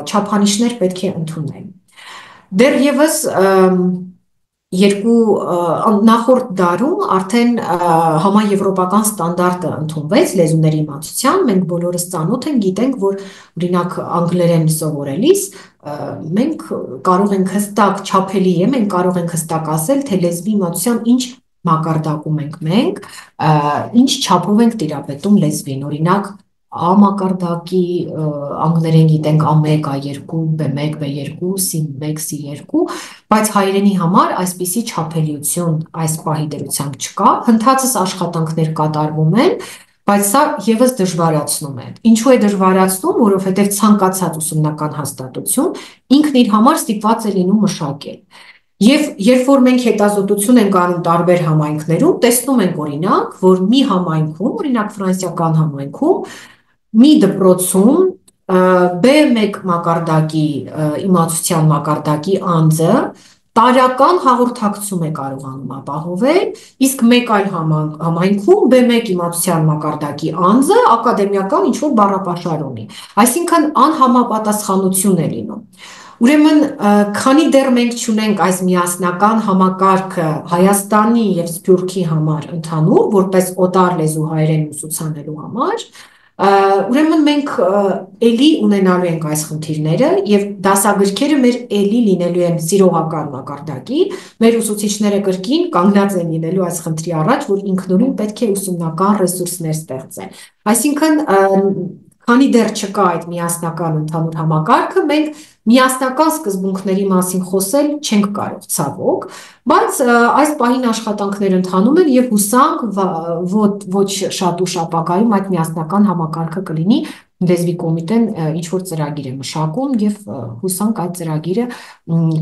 S2: չափանիշներ պետք է ընդունել։ Դեռևս երկու նախորդ դարում արդեն համաեվրոպական ստանդարտը ընդունվեց լեզուների իմացության, մենք բոլորս ծանոթ ենք, գիտենք, որ օրինակ անգլերեն սովորելիս մենք կարող ենք հստակ չափելի է, մենք կարող ենք հստակ ասել, թե լեզվի իմացության ինչ մակարդակում ենք մենք, ինչ չափով ենք տիրապետում լեզվին, օրինակ A մակարդակի անգլերեն գիտենք A1, A2, B1, B2, C1, C2, բայց հայերենի համար այսպիսի չափելիություն այս պահի դրությամբ չկա, հնդածս աշխատանքներ կատարվում են, բայց սա եւս դժվարացնում է։ Ինչու է դժվարացնում, որովհետեւ ցանկացած ուսումնական հաստատություն ինքն իր համար ստիպված է լինում մշակել։ Եվ երբ որ մենք հետազոտություն ենք անում տարբեր համայնքներում, տեսնում ենք օրինակ, որ մի համայնքում, օրինակ ֆրանսիական համայնքում, մի դպրոցում B1 մակարդակի իմացության մակարդակի անձը տարական հաղորդակցում է կարողանում ապահովել, իսկ մեկ այլ համայնքում B1 իմացության մակարդակի անձը ակադեմիական ինչ-որ բառապաշար ունի, այսինքն անհամապատասխանություն է լինում։ Ուրեմն, քանի դեռ մենք չունենք այս միասնական համակարգը Հայաստանի եւ Սփյուռքի համար ընդհանուր, որպես օտար լեզու հայերեն ուսուցանելու համար, ուրեմն մենք էլի ունենալու ենք այս խնդիրները եւ դասագրքերը մեր էլի լինելու են սիրողական մակարդակի, մեր ուսուցիչները կրկին կանգնած են լինելու այս խնդրի առաջ, որ ինքնուրույն պետք է ուսումնական ռեսուրսներ ստեղծեն։ Այսինքն, քանի դեռ չկա այդ միասնական ընդհանուր համակարգը, մենք միասնական սկզբունքների մասին խոսել չենք կարող, ցավոք, բայց այս պահին աշխատանքներ ընթանում են եւ հուսանք ոչ շատ ուշ ապագայում այդ միասնական համակարգը կլինի, լեզվի կոմիտեն ինչ որ ծրագիր է մշակում եւ հուսանք այդ ծրագիրը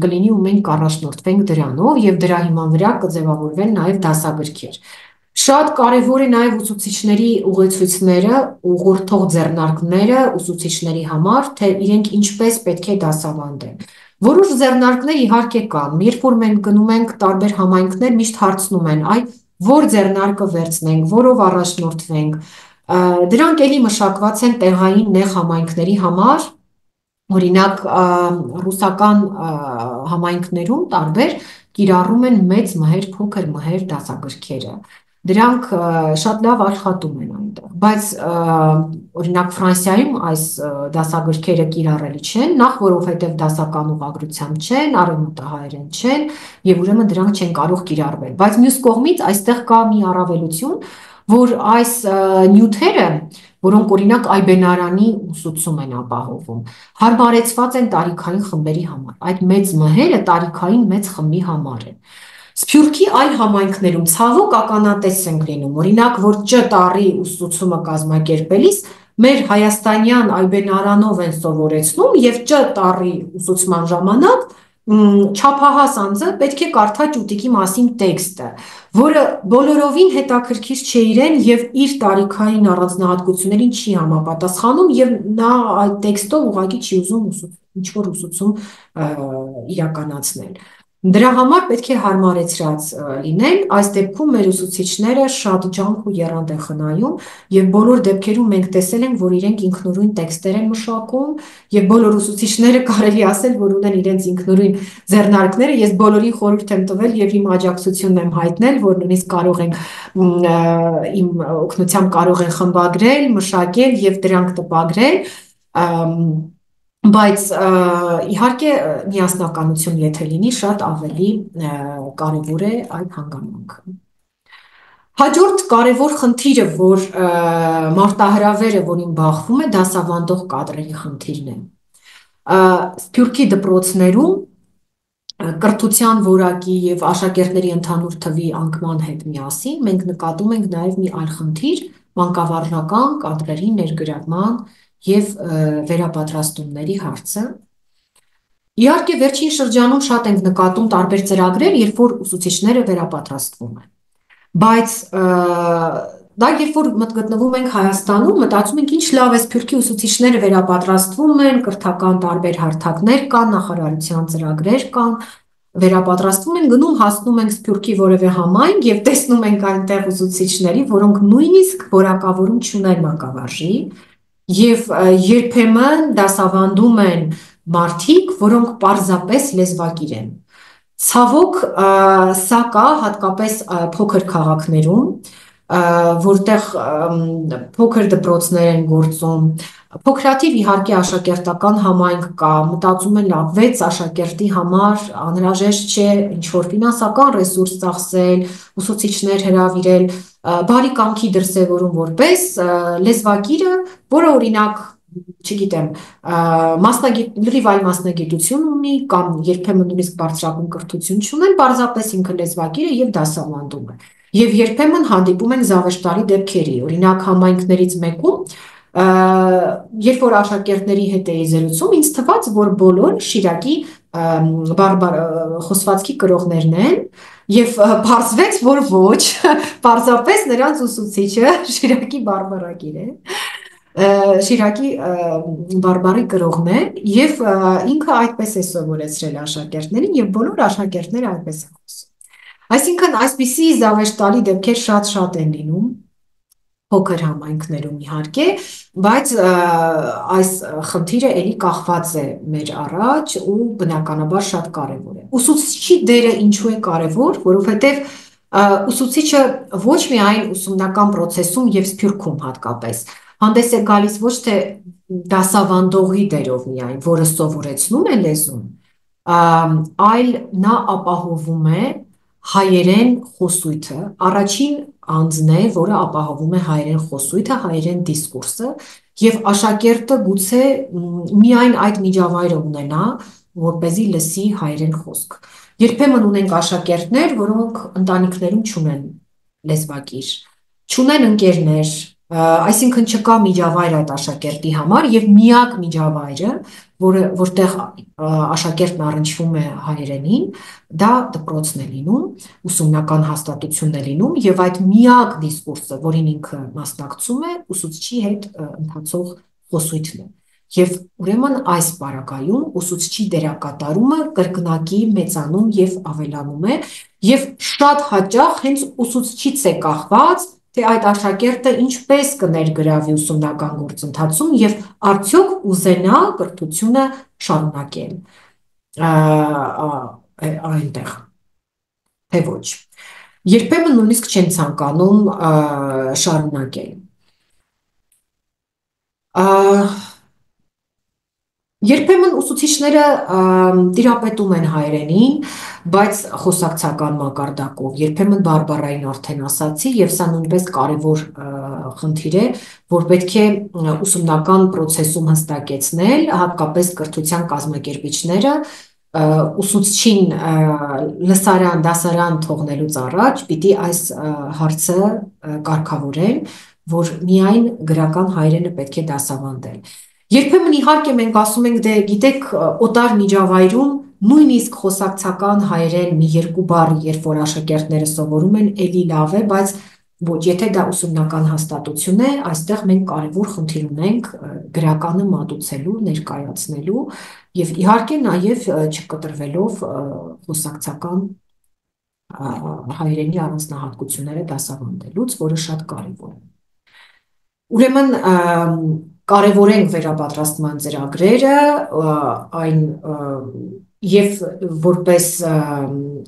S2: կլինի ու մենք կառաջնորդվենք դրանով եւ դրա հիման վրա կձևավորվեն նաեւ դասագրքեր։ Շատ կարևոր է նաև ուսուցիչների ուղեցույցները, ուղղորդող ձեռնարկները ուսուցիչների համար, թե իրենք ինչպես պետք է դասավանդեն։ Որոշ ձեռնարկներ իհարկե կան, երբ որ մենք գնում ենք տարբեր համայնքներ, միշտ հարցնում են, այ որ ձեռնարկը վերցնենք, որով առաջնորդվենք։ Դրանք էլի մշակված են տեղային նեղ համայնքների համար, օրինակ ռուսական համայնքներում տարբեր կիրառում են մեծ մհեր, փոքր մհեր դասագրքերը։ Դրանք շատ լավ աշխատում են այնտեղ, բայց օրինակ Ֆրանսիայում այս դասագրքերը կիրառելի չեն, նախ որովհետև դասական ուղղագրությամբ չեն, արևմտահայերեն չեն, եւ ուրեմն դրանք չեն կարող կիրառվել։ Բայց մյուս կողմից այստեղ կա մի առավելություն, որ այս նյութերը, որոնք օրինակ այբենարանի ուսուցում են ապահովում, հարմարեցված են տարիքային խմբերի համար։ Այդ մեծ մհերը տարիքային մեծ խմբի համար են։ Սփյուռքի այլ համայնքներում ցավոք ականատես ենք լինում, օրինակ, որ Չ տառի ուսուցումը կազմակերպելիս մեր հայաստանյան այբենարանով են սովորեցնում եւ Չ տառի ուսուցման ժամանակ չափահաս անձը պետք է կարդա ճուտիկի մասին տեքստը, որը բոլորովին հետաքրքիր չէ իրեն եւ իր տարիքային առանձնահատկություններին չի համապատասխանում եւ նա այդ տեքստով ուղղակի չի ուզում ինչ-որ ուսուցում իրականացնել։ Դրա համար պետք է հարմարեցրած լինեն, այս դեպքում մեր ուսուցիչները շատ ջանք ու եռանդ են խնայում եւ բոլոր դեպքերում մենք տեսել ենք, որ իրենք ինքնուրույն տեքստեր են մշակում եւ բոլոր ուսուցիչները կարելի ասել, որ ունեն իրենց ինքնուրույն ձեռնարկները, ես բոլորին խորհուրդ եմ տվել եւ իմ աջակցությունն եմ հայտնել, որ նույնիսկ կարող են իմ օգնությամբ կարող են խմբագրել, մշակել եւ դրանք տպագրել, բայց իհարկե միասնականություն եթե լինի շատ ավելի կարևոր է այդ հանգամանքը։ Հաջորդ կարևոր խնդիրը, որ մարտահրավերը, որին բախվում է, դասավանդող կադրերի խնդիրն է։ Սփյուռքի դպրոցներում կրթության որակի եւ աշակերտների ընդհանուր թվի անկման հետ միասին մենք նկատում ենք նաեւ մի այլ խնդիր մանկավարժական կադրերի ներգրավման եւ վերապատրաստումների հարցը։ Իհարկե վերջին շրջանում շատ ենք նկատում տարբեր ծրագրեր, երբ որ ուսուցիչները վերապատրաստվում են։ Բայց դա երբ որ գտնվում ենք Հայաստանում, մտածում ենք ինչ լավ է Սփյուռքի ուսուցիչները վերապատրաստվում են, կրթական տարբեր հարթակներ կան, նախարարության ծրագրեր կան, վերապատրաստվում են, գնում հասնում ենք Սփյուռքի որևէ համայնք եւ տեսնում ենք այնտեղ ուսուցիչների, որոնք նույնիսկ որակավորում չունեն մանկավարժի եւ երբեմն դասավանդում են մարդիկ, որոնք պարզապես լեզվակիր են։ Ցավոք, սա կա հատկապես փոքր քաղաքներում, որտեղ փոքր դպրոցներ են գործում, փոքրաթիվ իհարկե աշակերտական համայնք կա, մտածում են լավ 6 աշակերտի համար անհրաժեշտ չէ ինչ-որ ֆինանսական ռեսուրս ծախսել, ուսուցիչներ հրավիրել, բարի կամքի դրսևորում որպես լեզվակիրը, որը օրինակ չգիտեմ, լրիվ այլ մասնագիտություն ունի կամ երբեմն նույնիսկ բարձրագույն կրթություն չունեն, պարզապես ինքը լեզվակիր է եւ դասավանդում է։ Եվ երբեմն հանդիպում ենք զավեշտալի դեպքերի, օրինակ համայնքներից մեկում, երբ որ աշակերտների հետ էի զրուցում, ինձ թվաց, որ բոլոր Շիրակի խոսվածքի կրողներն են, եւ բարձվեց, որ ոչ, պարզապես նրանց ուսուցիչը Շիրակի բարբառագիր է։ Շիրակի բարբառի կրողն է եւ ինքը այդպես է սովորեցրել աշակերտներին եւ բոլոր աշակերտները այդպես են խոսում։ Այսինքն այսպիսի զավեշտալի դեպքեր շատ են լինում փոքր համայնքներում իհարկե, բայց այս խնդիրը էլի կախված է մեր առաջ ու բնականաբար շատ կարևոր է։ Ուսուցիչի դերը ինչու է կարևոր, որովհետեւ ուսուցիչը ոչ միայն ուսումնական process-ում եւ Սփյուռքում հատկապես հանդես է գալիս ոչ թե դասավանդողի դերով միայն, որը սովորեցնում է լեզուն, այլ նա ապահովում է հայերեն խոսույթը, առաջին անձն է, որը ապահովում է հայերեն խոսույթը, հայերեն դիսկուրսը եւ աշակերտը գուցե միայն այդ միջավայրը ունենա, որպեսզի լսի հայերեն խոսք։ Երբեմն ունենք աշակերտներ, որոնք ընտանիքներում չունեն լեզվակիր, չունեն ընկերներ, այսինքն չկա միջավայր այդ աշակերտի համար եւ միակ միջավայրը, որտեղ աշակերտն առնչվում է հայերենին, դա դպրոցն է լինում, ուսումնական հաստատությունն է լինում եւ այդ միակ դիսկուրսը, որին ինքը մասնակցում է, ուսուցչի հետ ընթացող խոսույթն է։ Եվ ուրեմն այս պարագայում ուսուցչի դերակատարումը կրկնակի մեծանում եւ ավելանում է եւ շատ հաճախ հենց ուսուցչից է կախված, թե այդ աշակերտը ինչպես կներգրավի ուսումնական գործընթացում եւ արդյոք ուզենա կրթությունը շարունակել այնտեղ, թե ոչ։ Երբեմն նույնիսկ չեն ցանկանում շարունակել։ Երբեմն ուսուցիչները տիրապետում են հայերենին, բայց խոսակցական մակարդակով, երբեմն բարբառային արդեն ասացի, եւ սա նույնպես կարևոր խնդիր է, որ պետք է ուսումնական process-ում հստակեցնել, հատկապես կրթության կազմակերպիչները ուսուցչին լսարան, դասարան թողնելուց առաջ պիտի այս հարցը կարգավորեն, որ միայն գրական հայերենը պետք է դասավանդել։ Երբեմն իհարկե մենք ասում ենք, դե գիտեք, օտար միջավայրում նույնիսկ խոսակցական հայերեն մի երկու բառ, երբ որ աշակերտները սովորում են, էլի լավ է, բայց ոչ, եթե դա ուսումնական հաստատություն է, այստեղ մենք կարևոր խնդիր ունենք գրականը մատուցելու, ներկայացնելու եւ իհարկե նաեւ չկտրվելով խոսակցական հայերենի առանձնահատկությունները դասավանդելուց, որը շատ կարևոր է։ Ուրեմն կարևորենք վերապատրաստման ծրագրերը, այն եւ որպես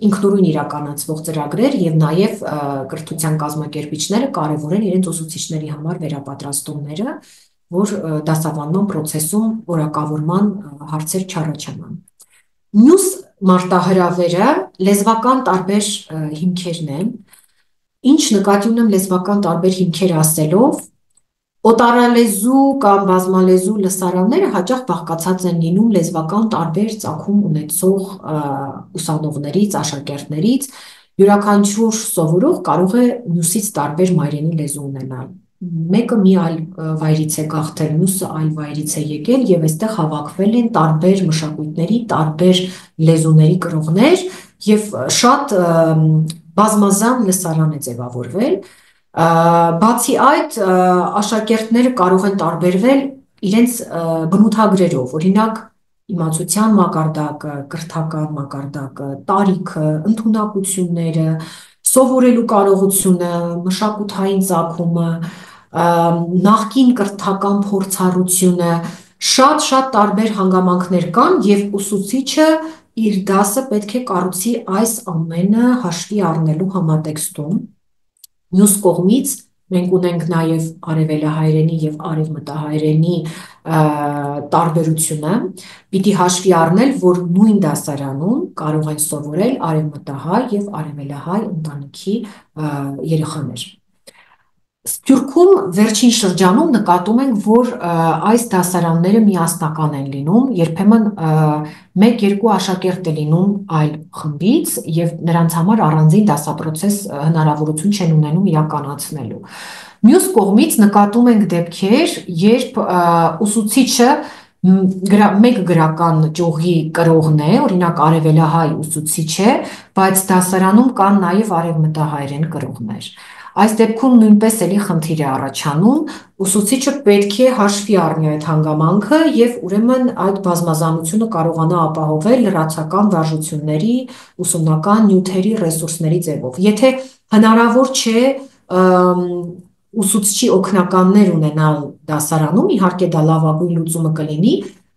S2: ինքնուրույն իրականացվող ծրագրեր եւ նաեւ կրթության կազմակերպիչները կարևորեն իրենց ուսուցիչների համար վերապատրաստումները, որ դասավանդման process-ում որակավորման հարցեր չառաջանան։ Մյուս մարտահրավերը լեզվական տարբեր հիմքերն են, ինչ նկատի ունեմ լեզվական տարբեր հիմքեր ասելով, Օտարալեզու կամ բազմալեզու լսարանները հաճախ բաղկացած են լինում լեզվական տարբեր ծագում ունեցող ուսանողներից, աշակերտներից, յուրաքանչյուր սովորող կարող է մյուսից տարբեր մայրենի լեզու ունենալ։ Մեկը մի այլ վայրից է գաղթել, մյուսը այլ վայրից է եկել եւ այստեղ հավաքվել են տարբեր մշակույթների, տարբեր լեզուների կրողներ եւ շատ բազմազան լսարան է ձևավորվել։ Բացի այդ, աշակերտները կարող են տարբերվել իրենց բնութագրերով, օրինակ իմացության մակարդակը, կրթական մակարդակը, տարիքը, ընդունակությունները, սովորելու կարողությունը, մշակութային ծագումը, նախկին կրթական փորձառությունը, շատ տարբեր հանգամանքներ կան եւ ուսուցիչը իր դասը պետք է կառուցի այս ամենը հաշվի առնելու համատեքստում։ Մյուս կողմից մենք ունենք նաև արևելահայերենի եւ արևմտահայերենի տարբերությունը, պիտի հաշվի առնել, որ նույն դասարանում կարող են սովորել արևմտահայ եւ արևելահայ ընտանիքի երեխաներ։ Սփյուռքում վերջին շրջանում նկատում ենք, որ այս դասարանները միասնական են լինում, երբեմն 1-2 աշակերտ է լինում այլ խմբից եւ նրանց համար առանձին դասապրոցես հնարավորություն չեն ունենում իրականացնելու։ Մյուս կողմից նկատում ենք դեպքեր, երբ ուսուցիչը մեկ գրական ճյուղի կրողն է, օրինակ արևելահայ ուսուցիչ է, բայց դասարանում կան նաև արևմտահայերեն կրողներ։ Այս դեպքում նույնպես էլի խնդիր է առաջանում, ուսուցիչը պետք է հաշվի առնի այդ հանգամանքը եւ ուրեմն այդ բազմազանությունը կարողանա ապահովել լրացական վարժությունների, ուսումնական նյութերի, ռեսուրսների ձևով։ Եթե հնարավոր չէ ուսուցչի օգնականներ ունենալ դասարանում, իհարկե դա լավագույն լուծումը կլինի,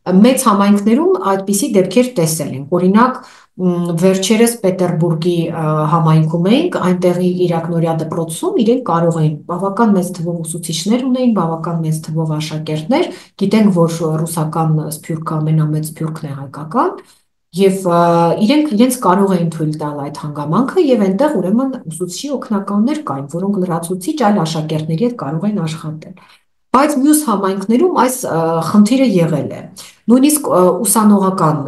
S2: մեծ համայնքներում այդպիսի դեպքեր տեսել ենք, օրինակ վերջերս Պետերբուրգի համայնքում էինք, այնտեղի Իրակնորյա դպրոցում իրենք կարող էին բավական մեծ թվով ուսուցիչներ ունեին, բավական մեծ թվով աշակերտներ, գիտենք, որ ռուսական սփյուռքը ամենամեծ սփյուռքն է հայկական, եւ իրենք իրենց կարող էին թույլ տալ այդ հանգամանքը եւ այնտեղ ուրեմն ուսուցչի օգնականներ կային, որոնք լրացուցիչ այլ աշակերտների հետ կարող են աշխատել։ Բայց մյուս համայնքներում այս խնդիրը եղել է։ Նույնիսկ ուսանողական,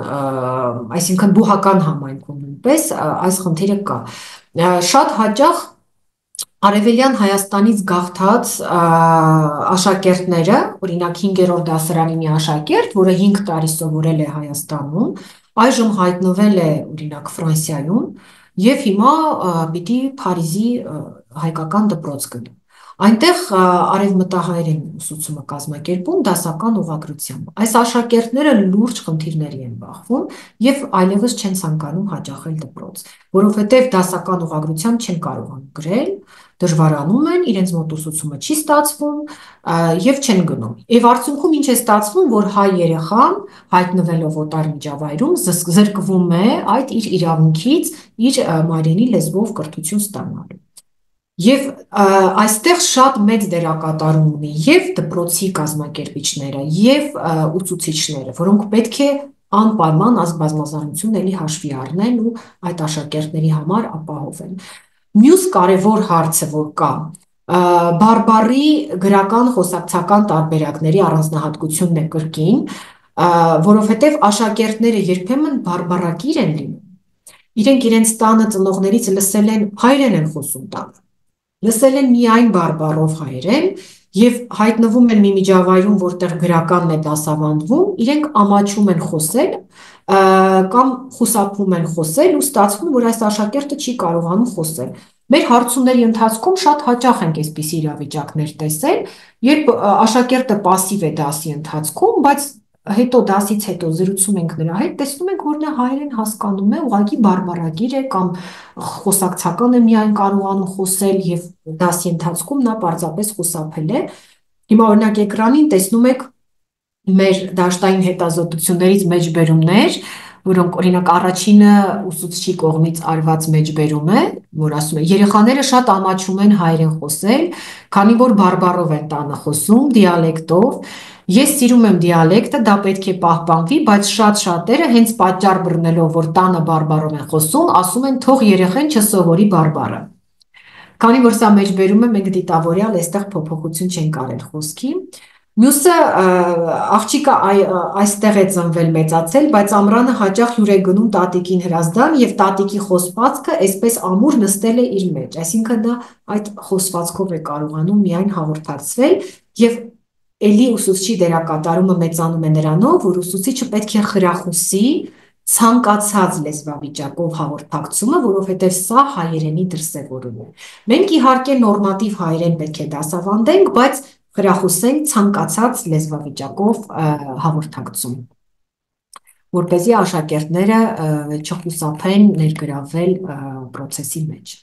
S2: այսինքն բուհական համայնքում նույնպես այս խնդիրը կա։ Շատ հաճախ Արևելյան Հայաստանից գաղթած աշակերտները, օրինակ 5-րդ դասարանի մի աշակերտ, որը 5 տարի սովորել է Հայաստանում, այժմ հայտնվել է օրինակ Ֆրանսիայում եւ հիմա պիտի Փարիզի հայկական դպրոց գնա։ Այնտեղ արևմտահայերեն ուսուցումը կազմակերպում դասական ուղղագրությամբ։ Այս աշակերտները լուրջ խնդիրների են բախվում եւ այլևս չեն ցանկանում հաճախել դպրոց, որովհետեւ դասական ուղղագրությամբ չեն կարողանում գրել, դժվարանում են, իրենց մոտ ուսուցումը չի ստացվում եւ չեն գնում։ Եվ արդյունքում ինչ է ստացվում, որ հայ երեխան հայտնվելով օտար միջավայրում զրկվում է այդ իր իրավունքից իր մայրենի լեզվով կրթություն ստանալու։ Եվ այստեղ շատ մեծ դերակատարում ունի եւ դպրոցի կազմակերպիչները եւ ուսուցիչները, որոնք պետք է անպայման այս բազմազանությունն էլի հաշվի առնեն ու այդ աշակերտների համար ապահովեն։ Մյուս կարևոր հարցը, որ կա, բարբառի գրական խոսակցական տարբերակների առանձնահատկությունն է կրկին, որովհետեւ աշակերտները երբեմն բարբառակիր են լինում։ Իրենք իրենց տանը ծնողներից լսել են հայերեն են խոսում տանը։ Լսել են միայն բարբառով հայերեն եւ հայտնվում են մի միջավայրում, որտեղ գրականն է դասավանդվում, իրենք ամաչում են խոսել կամ խուսափում են խոսել ու ստացվում, որ այս աշակերտը չի կարողանում խոսել։ Մեր հարցումների ընթացքում շատ հաճախ ենք այսպիսի իրավիճակներ տեսել, երբ աշակերտը пассив է դասի ընթացքում, բայց հետո դասից հետո զրուցում ենք նրա հետ, տեսնում ենք, որ նա հայերեն հասկանում է, ուղղակի բարբառագիր է կամ խոսակցական է միայն կարողանում խոսել եւ դասի ընթացքում նա պարզապես խուսափել է։ Հիմա օրինակ էկրանին տեսնում եք մեր դաշտային հետազոտություններից մեջբերումներ, որոնք օրինակ առաջինը ուսուցչի կողմից արված մեջբերում է, որ ասում է երեխաները շատ ամաչում են հայերեն խոսել, քանի որ բարբառով են տանը խոսում, դիալեկտով։ Ես սիրում եմ դիալեկտը, դա պետք է պահպանվի, բայց շատ շատերը հենց պատճառ բռնելով, որ տանը բարբառով են խոսում, ասում են թող երեխեն չսովորի բարբառը։ Քանի որ սա մեջբերում է, մենք դիտավորյալ այստեղ փոփոխություն չենք արել խոսքի։ Մյուսը աղջիկը այստեղ է ծնվել, մեծացել, բայց ամռանը հաճախ հյուր է գնում տատիկին հրազդան եւ տատիկի խոսվածքը այսպես ամուր նստել է իր մեջ, այսինքն նա այդ խոսվածքով է կարողանում միայն հաղորդակցվել եւ էլի ուսուցչի դերակատարումը մեծանում է նրանով, որ ուսուցիչը պետք է խրախուսի ցանկացած լեզվավիճակով հաղորդակցումը, որովհետև սա հայերենի դրսևորում է։ Մենք իհարկե նորմատիվ հայերեն պետք է դասավանդենք, բայց խրախուսենք ցանկացած լեզվավիճակով հաղորդակցում, որպեսզի աշակերտները չխուսափեն ներգրավել process-ի մեջ։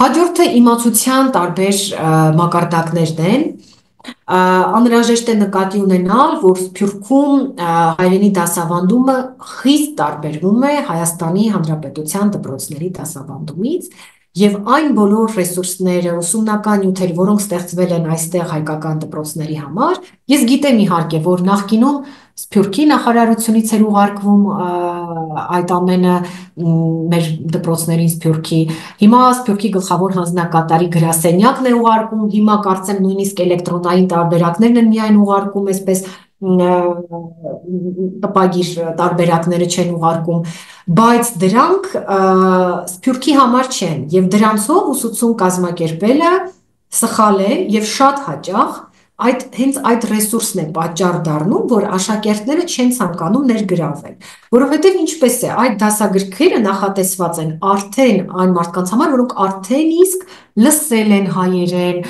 S2: Հաջորդը իմացության տարբեր մակարդակներն են։ Անհրաժեշտ է նկատի ունենալ, որ Սփյուռքում հայերենի դասավանդումը խիստ տարբերվում է Հայաստանի Հանրապետության դպրոցների դասավանդումից եւ այն բոլոր ռեսուրսները, ուսումնական նյութերը, որոնք ստեղծվել են այստեղ հայկական դպրոցների համար, ես գիտեմ իհարկե, որ նախկինում Սփյուռքի նախարարությունից էր ուղարկվում այդ ամենը մեր դպրոցներին Սփյուռքի, հիմա Սփյուռքի գլխավոր հանձնակատարի գրասենյակն է ուղարկում, հիմա կարծեմ նույնիսկ էլեկտրոնային տարբերակներն են միայն ուղարկում, այսպես տպագիր տարբերակները չեն ուղարկում, բայց դրանք Սփյուռքի համար չեն եւ դրանցով ուսուցում կազմակերպելը սխալ է եւ շատ հաճախ հենց այդ ռեսուրսն է պատճառ դառնում, որ աշակերտները չեն ցանկանում ներգրավել, որովհետև ինչպես է, այդ դասագրքերը նախատեսված են արդեն այն մարդկանց համար, որոնք արդեն իսկ լսել են հայերեն,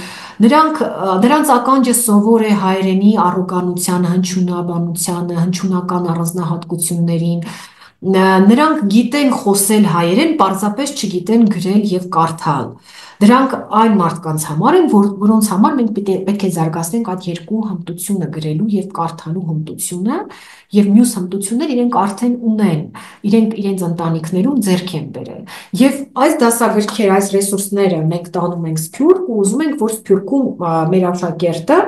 S2: նրանց ականջը սովոր է հայերենի առոգանությանը, հնչյունաբանությանը, հնչյունական առանձնահատկություններին, նրանք գիտեն խոսել հայերեն, պարզապես չգիտեն գրել եւ կարդալ։ Դրանք այն մարդկանց համար են, որոնց համար մենք պետք է զարգացնենք այդ երկու հմտությունը գրելու եւ կարդալու հմտությունը եւ մյուս հմտություններ իրենք արդեն ունեն, իրենք իրենց ընտանիքներում ձեռք են բերել։ Եվ այս դասագրքերը, այս ռեսուրսները մենք տանում ենք Սփյուռք ու ուզում ենք, որ Սփյուռքում մեր աշակերտը,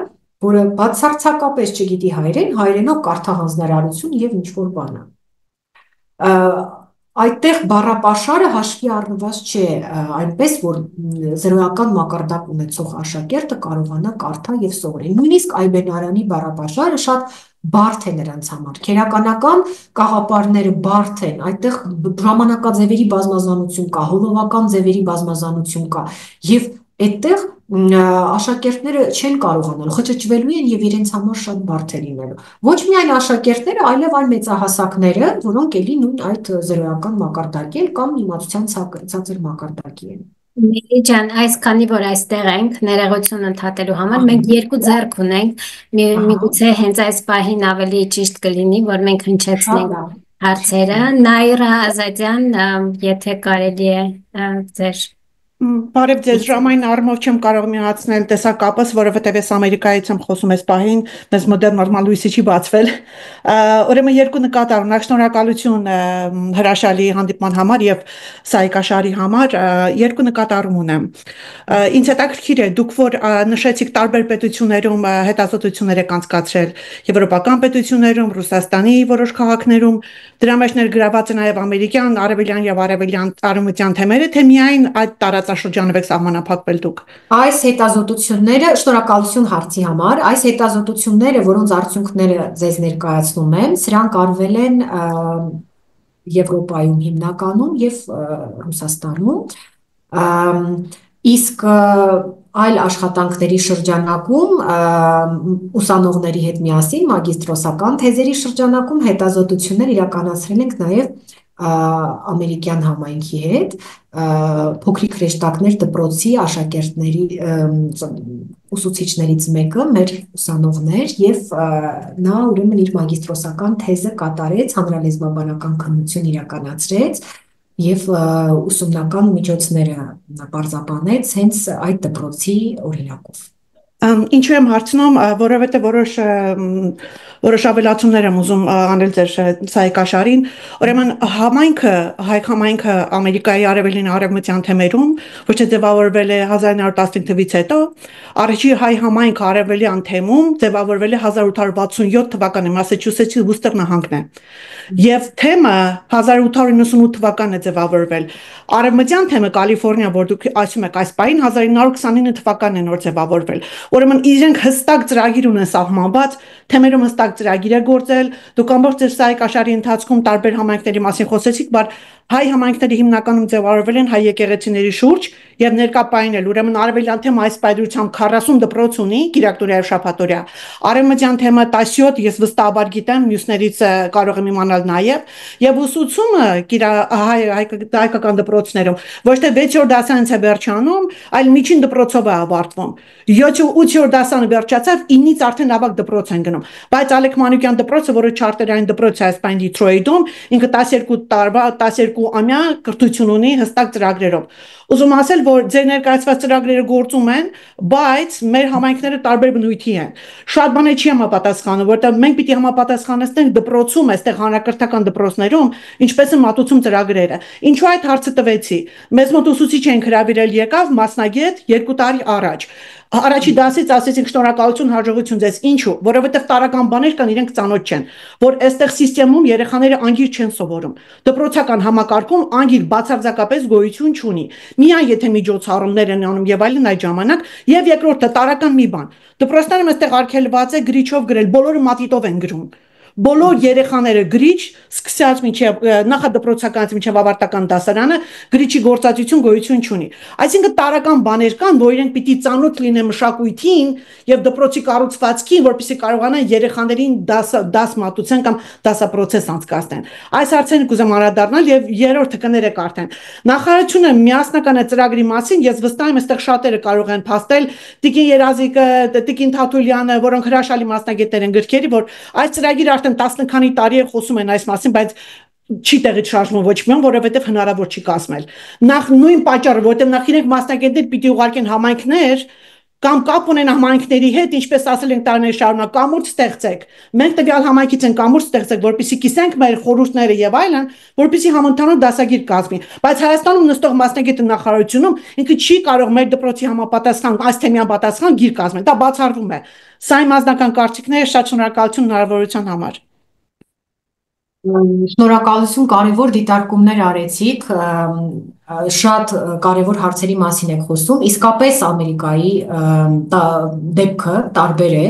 S2: որը բացարձակապես չգիտի հայերեն, հայերենով կարդա հանձնարարություն եւ ինչ որ բան։ Այդտեղ բառապաշարը հաշվի առնված չէ, այնպես որ զրոյական մակարդակ ունեցող աշակերտը կարողանա կարդալ եւ սովորել։ Նույնիսկ այբենարանի բառապաշարը շատ բարդ է նրանց համար։ Քերականական կաղապարները բարդ են, այդտեղ ժամանակաձևերի բազմազանություն կա, հոլովական ձևերի բազմազանություն կա եւ այդտեղ աշակերտները չեն կարողանալ, խճճվելու են եւ իրենց համար շատ բարդ է լինելու։ Ոչ միայն աշակերտները, այլև այն մեծահասակները, որոնք էլի նույն այդ զրոյական մակարդակի են կամ իմացության ցածր մակարդակի են։
S1: Մերի ջան, այսքանի որ այստեղ ենք ներողություն ընդհատելու համար, մենք երկու ձեռք ունենք, միգուցե հենց այս պահին ավելի ճիշտ կլինի, որ մենք հնչեցնենք հարցերը։ Նաիրա Ազատյան, եթե կարելի է ձեր
S3: Բարև ձեզ, ժամային առումով չեմ կարող միացնել տեսակապս, որովհետև ես Ամերիկայից եմ խոսում այս պահին, մեզ մոտ նորմալ լույսի չի բացվել։ Ուրեմն երկու նկատառ, նախ շնորհակալություն հրաշալի հանդիպման համար եւ Սայկաշարի համար, երկու նկատառում ունեմ։ Ինձ հետաքրքիր է, դուք որ նշեցիք տարբեր պետություններում հետազոտություններ եք անցկացրել, եվրոպական պետություններում, Ռուսաստանի որոշ քաղաքներում, դրա մեջ ներգրաված է նաեւ ամերիկյան, արևելյան եւ արևմտյան թեմերը, թե միայն այդ տարածաշրջանով եք սահմանափակվել դուք։
S2: Այս հետազոտությունները, շնորհակալություն հարցի համար, այս հետազոտությունները, որոնց արդյունքները ձեզ ներկայացնում եմ, սրանք արվել են Եվրոպայում հիմնականում եւ Ռուսաստանում, իսկ այլ աշխատանքների շրջանակում ուսանողների հետ միասին մագիստրոսական թեզերի շրջանակում հետազոտություններ իրականացրել ենք նաեւ ամերիկյան համայնքի հետ, փոքրիկ հրեշտակներ դպրոցի աշակերտների ուսուցիչներից մեկը մեր ուսանողներ եւ նա ուրեմն իր մագիստրոսական թեզը կատարեց, հանրալեզվաբանական քննություն իրականացրեց եւ ուսումնական միջոցները պարզաբանեց հենց այդ դպրոցի օրինակով։
S3: Ինչու եմ հարցնում, որովհետև որոշ որոշ ավելացումներ եմ ուզում անել ձեր սայկաշարին, ուրեմն հայ համայնքը Ամերիկայի արևելին արևմտյան թեմերում, ոչ թե ձևավորվել է 1915 թվականից հետո, առաջի հայ համայնքը արևելյան թեմում ձևավորվել է 1867 թվականին Մասաչուսեթսի Վուստեր նահանգն է։ Եվ թեմը 1898 թվականն է ձևավորվել։ Արևմտյան թեմը Կալիֆոռնիա, որ դուք ասում եք այս պահին 1929 թվականն է նոր ձևավորվել։ Ուրեմն իրենք հստակ ծրագիր ունեն սահմանված, թեմերում հստակ ծրագիր է գործել։ Դուք ամբողջ ձեր սայկաշարի ընթացքում տարբեր համայնքների մասին խոսեցիք, բայց հայ համայնքները հիմնականում ձևավորվել են հայ եկեղեցիների շուրջ եւ ներկա պահին էլ ուրեմն արևելյան թեմը այս պայծրությամբ 40 դպրոց ունի Կիրակտորիա եւ Շաբաթօրյա, արևմտյան թեմը 17, ես վստահաբար գիտեմ, մյուսներից կարող եմ իմանալ եւ ուսուցումը հայկական դպրոցներում ոչ թե 6-րդ դասանից է վերջանում, այլ միջին դպրոցով է ավարտվում։ 7-8-րդ դասանը վերջացավ, 9-ից արդեն ավագ դպրոց են գնում։ Բայց Ալեք Մանուկյան դպրոցը, որը չարտերային դպրոց է Ասպայն Դիթրոյթում, ինքը 12 տարվա 12-ամյա կրթություն ունի հստակ ծրագրերով։ Ուզում ասել, որ ձեր ներկայացված ծրագրերը գործում են, բայց մեր համայնքները տարբեր բնույթի են։ Շատ բաներ չի համապատասխանում, որտեղ մենք պիտի համապատասխանեցնենք դպրոցում, այստեղ հանրակրթական դպրոցներում, ինչպես են մատուցում ծրագրերը։ Ինչու այդ հարցը տվեցի։ Մեզ մոտ ուսուցիչ են հրավիրել եկավ մասնագետ 2 տարի առաջ։ Առաջի դասից ասեցինք շնորհակալություն, հաջողություն ձեզ։ Ինչու՞, որովհետև տարական բաներ կան, իրենք ծանոթ չեն, որ այստեղ համակարգում երեխաները անգիր չեն սովորում։ Դպրոցական համակարգում անգիր բացարձակապես գոյություն չունի։ Միայն եթե միջոցառումներ են անում եւ այլն այդ ժամանակ, եւ երկրորդը տարական մի բան։ Դպրոցներում այստեղ արգելված է գրիչով գրել, բոլորը մատիտով են գրում։ Բոլոր երեխաները գրիչ, սկսած մինչև նախադպրոցականից մինչև ավարտական դասարանը գրիչի գործածություն գոյություն չունի։ Այսինքն տարական բաներ կան, որ իրենք պիտի ծանոթ լինեն մշակույթին եւ դպրոցի կառուցվածքին, որպեսզի կարողանան երեխաներին դաս մատուցեն կամ դասապրոցես անցկացնեն։ Այս հարցերին կուզեմ անդրադառնալ եւ երրորդը կներեք արդեն։ Նախարարությունը միասնական է ծրագրի մասին, ես վստահ եմ, այստեղ շատերը կարող են փաստել, Տիկին Երազիկը, Տիկին Թաթուլյանը, որոնք հրաշալի մասնագետներ են գրքերի, որ այս ծրագիրը արդեն 10 քանի տարի է խոսում են այս մասին, բայց չի տեղից շարժվում ոչ միայն, որովհետև հնարավոր չի կազմել։ Նախ նույն պատճառը, որտեղ նախ իրենք մասնագետներ պիտի ուղարկեն համայնքներ կամ կապ ունեն համայնքների հետ, ինչպես ասել ենք տարիներ շարունակ, կամուրջ ստեղծեք։ Մենք տվյալ համայնքից են կամուրջ ստեղծեք, որպեսզի կիսենք մեր խորհուրդները եւ այլն, որպեսզի համընդհանուր դասագիր կազմի։ Բայց Հայաստանում նստող մասնագետը նախարարությունում ինքը չի կարող մեր դպրոցի համապատասխան, այս թեմյան պատասխան գիր կազմել։ Դա բացառվում է։ Սա իմ անձնական կարծիքն է, շատ շնորհակալություն հնարավորության համար։
S2: Շնորհակալություն, կարևոր դիտարկումներ արեցիք, շատ կարևոր հարցերի մասին եք խոսում, իսկապես Ամերիկայի դեպքը տարբեր է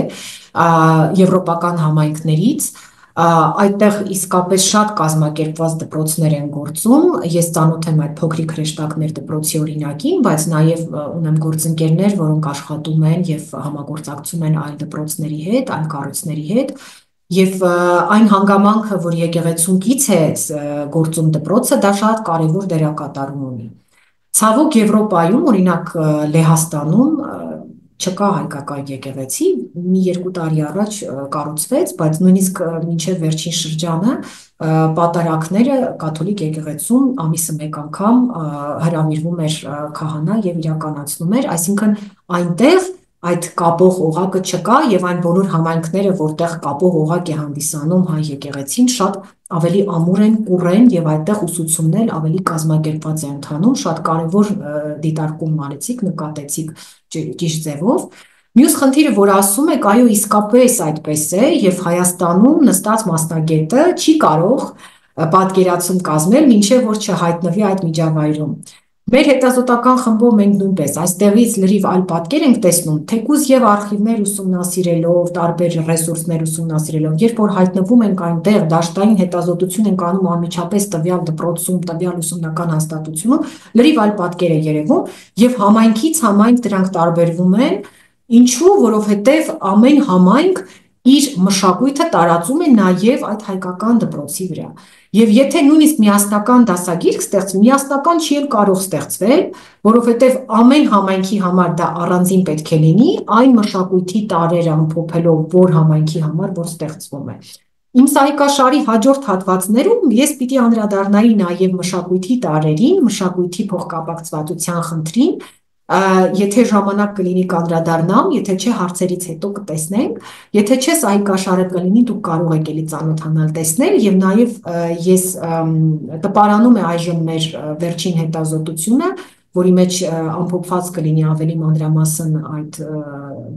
S2: եվրոպական համայնքներից, այդտեղ իսկապես շատ կազմակերպված դպրոցներ են գործում, ես ծանոթ եմ այդ փոքրիկ հրեշտակներ դպրոցի օրինակին, բայց նաև ունեմ գործընկերներ, որոնք աշխատում են եւ համագործակցում են այլ դպրոցների հետ, այլ կառույցների հետ, Եվ այն հանգամանքը, որ եկեղեցուն կից է գործում դպրոցը, դա շատ կարևոր դերակատարում ունի։ Ցավոք Եվրոպայում, օրինակ Լեհաստանում չկա հայկական եկեղեցի, մի 2 տարի առաջ կառուցվեց, բայց նույնիսկ մինչև վերջին շրջանը պատարագները կաթոլիկ եկեղեցում ամիսը մեկ անգամ հրավիրվում էր քահանա եւ իրականացնում էր, այսինքն այնտեղ այդ կապող օղակը չկա եւ այն բոլոր համայնքները, որտեղ կապող օղակ է հանդիսանում հայ եկեղեցին, շատ ավելի ամուր են, կուռ են եւ այդտեղ ուսուցումներ ավելի կազմակերպված է ընթանում, շատ կարեւոր դիտարկում արեցիք, նկատեցիք ճիշտ ձևով։ Մյուս խնդիրը, որ ասում եք, այո, իսկապես այդպես է եւ Հայաստանում նստած մասնագետը չի կարող պատկերացում կազմել, մինչեւ որ չհայտնվի այդ միջավայրում։ Մեր հետազոտական խմբով մենք նույնպես այստեղից լրիվ այլ պատկեր ենք տեսնում, թեկուզ եւ արխիվներ ուսումնասիրելով, տարբեր ռեսուրսներ ուսումնասիրելով, երբ որ հայտնվում ենք այնտեղ, դաշտային հետազոտություն ենք անում անմիջապես տվյալ դպրոցում, տվյալ ուսումնական հաստատությունում, լրիվ այլ պատկեր է երևում եւ համայնքից համայնք դրանք տարբերվում են, ինչու, որովհետեւ ամեն համայնք իր մշակույթը տարածում է նաև այդ հայկական դպրոցի վրա։ Եվ եթե նույնիսկ միասնական դասագիր ստեղծվի, միասնական չի էլ կարող ստեղծվել, որովհետև ամեն համայնքի համար դա առանձին պետք է լինի, այն մշակույթի տարերը ամփոփելով, որ համայնքի համար որ ստեղծվում է։ Իմ սայկաշարի հաջորդ հատվածներում ես պիտի անդրադառնայի նաև մշակույթի տարերին, մշակույթի փոխկապակցվածության խնդրին, Եթե ժամանակ կլինի կանդրադառնամ, եթե չէ հարցերից հետո կտեսնենք, եթե չէ սայի կաշառը կլինի, դուք կարող եք էլի ծանոթանալ տեսնել եւ նաեւ ես տպարանում է այժմ մեր վերջին հետազոտությունը, որի մեջ ամփոփված կլինի ավելի մանրամասն այդ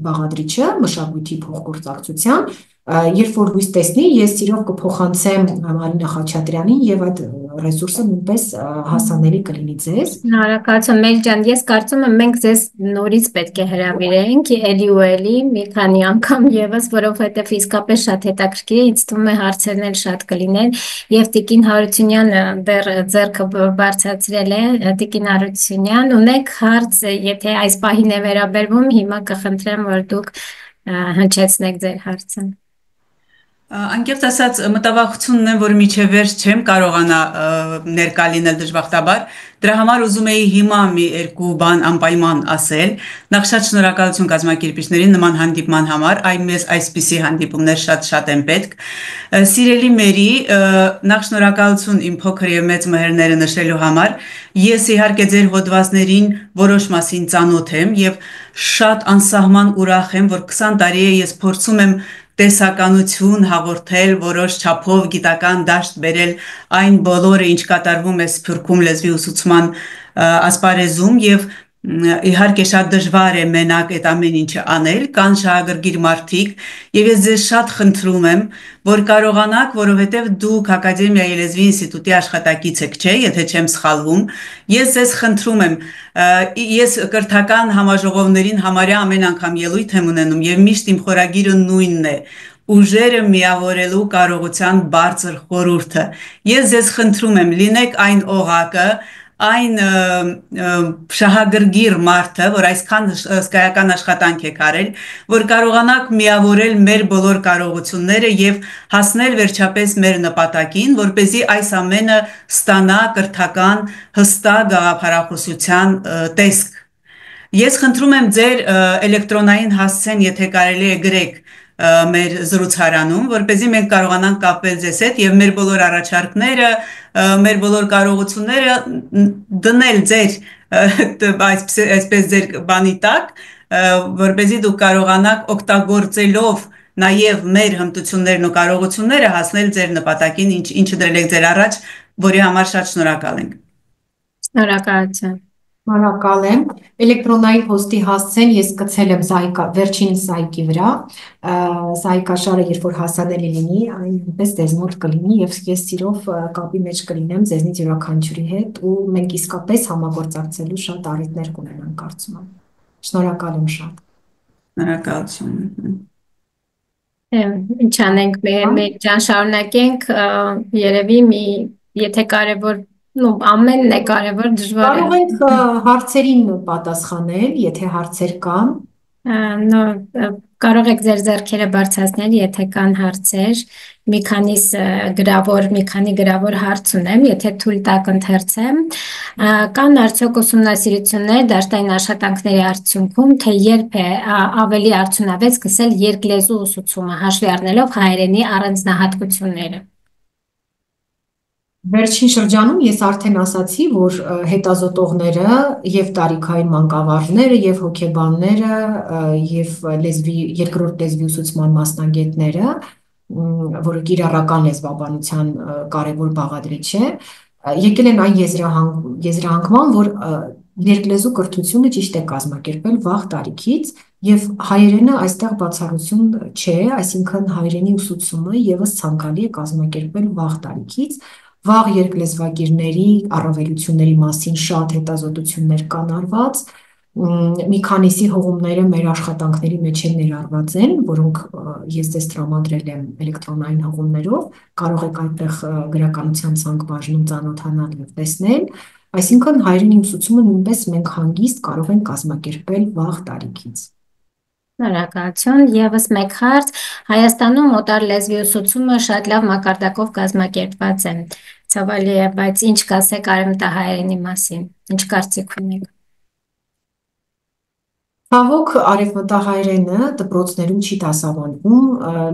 S2: բաղադրիչը մշակույթի փոխգործակցության, երբ որ լույս տեսնի, ես սիրով կփոխանցեմ Մարինա Խաչատրյանին եւ այդ ռեսուրսը նույնպես հասանելի կլինի ձեզ։
S1: Շնորհակալություն Մերի ջան, ես կարծում եմ մենք ձեզ նորից պետք է հրավիրենք էլի ու էլի մի քանի անգամ եւս, որովհետեւ իսկապես շատ հետաքրքիր է, ինձ թվում է հարցերն էլ շատ կլինեն եւ Տիկին Հարությունյանը դեռ ձեռքը բարձրացրել է, Տիկին Հարությունյան, ունեք հարց, եթե այս պահին է վերաբերվում, հիմա կխնդրեմ, որ դուք հնչեցնեք ձեր հարցը։
S4: Անկեղծ ասած մտավախությունն է, որ միջև վերջ չեմ կարողանա ներկա լինել դժբախտաբար, դրա համար ուզում էի հիմա մի երկու բան անպայման ասել, նախ շատ շնորհակալություն կազմակերպիչներին նման հանդիպման համար, մեզ այսպիսի հանդիպումներ շատ են պետք։ Սիրելի Մերի, նախ շնորհակալություն իմ փոքր եւ մեծ մհերները նշելու համար, ես իհարկե ձեր հոդվածներին որոշ մասին ծանոթ եմ եւ շատ անսահման ուրախ եմ, որ 20 տարի է ես փորձում եմ տեսականություն հաղորդել, որոշ չափով գիտական դաշտ բերել այն բոլորը, ինչ կատարվում է Սփյուռքում լեզվի ուսուցման ասպարեզում եւ իհարկե շատ դժվար է մենակ այդ ամեն ինչը անել, կան շահագրգիռ մարդիկ եւ ես ձեզ շատ խնդրում եմ, որ կարողանաք, որովհետեւ դուք Ակադեմիայի լեզվի ինստիտուտի աշխատակից եք, չէ, եթե չեմ սխալվում, ես ձեզ խնդրում եմ, ես կրթական համաժողովներին համարյա ամեն անգամ ելույթ եմ ունենում եւ միշտ իմ խորագիրը նույնն է. ուժերը միավորելու կարողության բարձր խորհուրդը։ Ես ձեզ խնդրում եմ, լինեք այն օղակը, այն շահագրգիռ մարդը, որ այսքան հսկայական աշխատանք եք արել, որ կարողանաք միավորել մեր բոլոր կարողությունները եւ հասնել վերջապես մեր նպատակին, որպեսզի այս ամենը ստանա կրթական հստակ գաղափարախոսության տեսք։ Ես խնդրում եմ ձեր էլեկտրոնային հասցեն, եթե կարելի է գրեք մեր զրուցարանում, որպեսզի մենք կարողանանք կապվել ձեզ հետ եւ մեր բոլոր առաջարկները, մեր բոլոր կարողությունները դնել ձեր այսպես ձեր բանի տակ, որպեսզի դուք կարողանաք օգտագործելով նաեւ մեր հմտություններն ու կարողությունները հասնել ձեր նպատակին, ինչը դրել եք ձեր առաջ, որի համար շատ շնորհակալ ենք։
S1: Շնորհակալություն։
S2: Շնորհակալ եմ։ Էլեկտրոնային հոստի հասցեն ես գցել եմ վերջին սայթի վրա։ Սայկաշարը երբ որ հասանելի լինի, այնպես ձեզ մոտ կլինի եւ ես սիրով կապի մեջ կլինեմ ձեզնից յուրաքանչյուրի հետ ու մենք իսկապես համագործակցելու շատ առիթներ կունենանք, կարծում եմ։ Շնորհակալ եմ շատ։
S4: Շնորհակալություն։
S1: Ինչ անենք, մեր ջան շարունակենք, երևի եթե կարևոր ամենն է կարևոր, դժվար է։
S2: Կարող ենք հարցերին պատասխանել, եթե հարցեր կան։
S1: Կարող եք ձեր ձեռքերը բարձրացնել, եթե կան հարցեր, մի քանի գրավոր հարց ունեմ, եթե թույլ տաք ընթերցեմ։ Կան արդյոք ուսումնասիրություններ դաշտային աշխատանքների արդյունքում, թե երբ է ավելի արդյունավետ սկսել երկլեզու ուսուցումը, հաշվի առնելով հայերենի առանձնահատկությունները։
S2: Վերջին շրջանում ես արդեն ասացի, որ հետազոտողները եւ տարիքային մանկավարժները եւ հոգեբանները եւ երկրորդ լեզվի ուսուցման մասնագետները, որը կիրառական լեզվաբանության կարևոր բաղադրիչ է, եկել են այն եզրահանգման, որ երկլեզու կրթությունը ճիշտ է կազմակերպել վաղ տարիքից եւ հայերենը այստեղ բացառություն չէ, այսինքն հայերենի ուսուցումը եւս ցանկալի է կազմակերպել վաղ տարիքից։ Վաղ երկլեզվագիրների առավելությունների մասին շատ հետազոտություններ կան արված, մի քանիսի հղումները մեր աշխատանքների մեջ են ներառված են, որոնք ես ձեզ տրամադրել եմ էլեկտրոնային հղումներով, կարող եք այդտեղ գրականության ցանկ բաժնում ծանոթանալ եւ տեսնել, այսինքն հայերենի ուսուցումը նույնպես մենք հանգիստ կարող ենք կազմակերպել վաղ տարիքից։
S1: Շնորհակալություն, եւս մեկ հարց, Հայաստանում օտար լեզվի ուսուցումը շատ լավ մակարդակով կազմակերպված է։ Ցավալի է, բայց ինչ կասեք արևմտահայերենի մասին, ինչ կարծիք ունեք։
S2: Ցավոք արևմտահայերենը դպրոցներում չի դասավանդվում,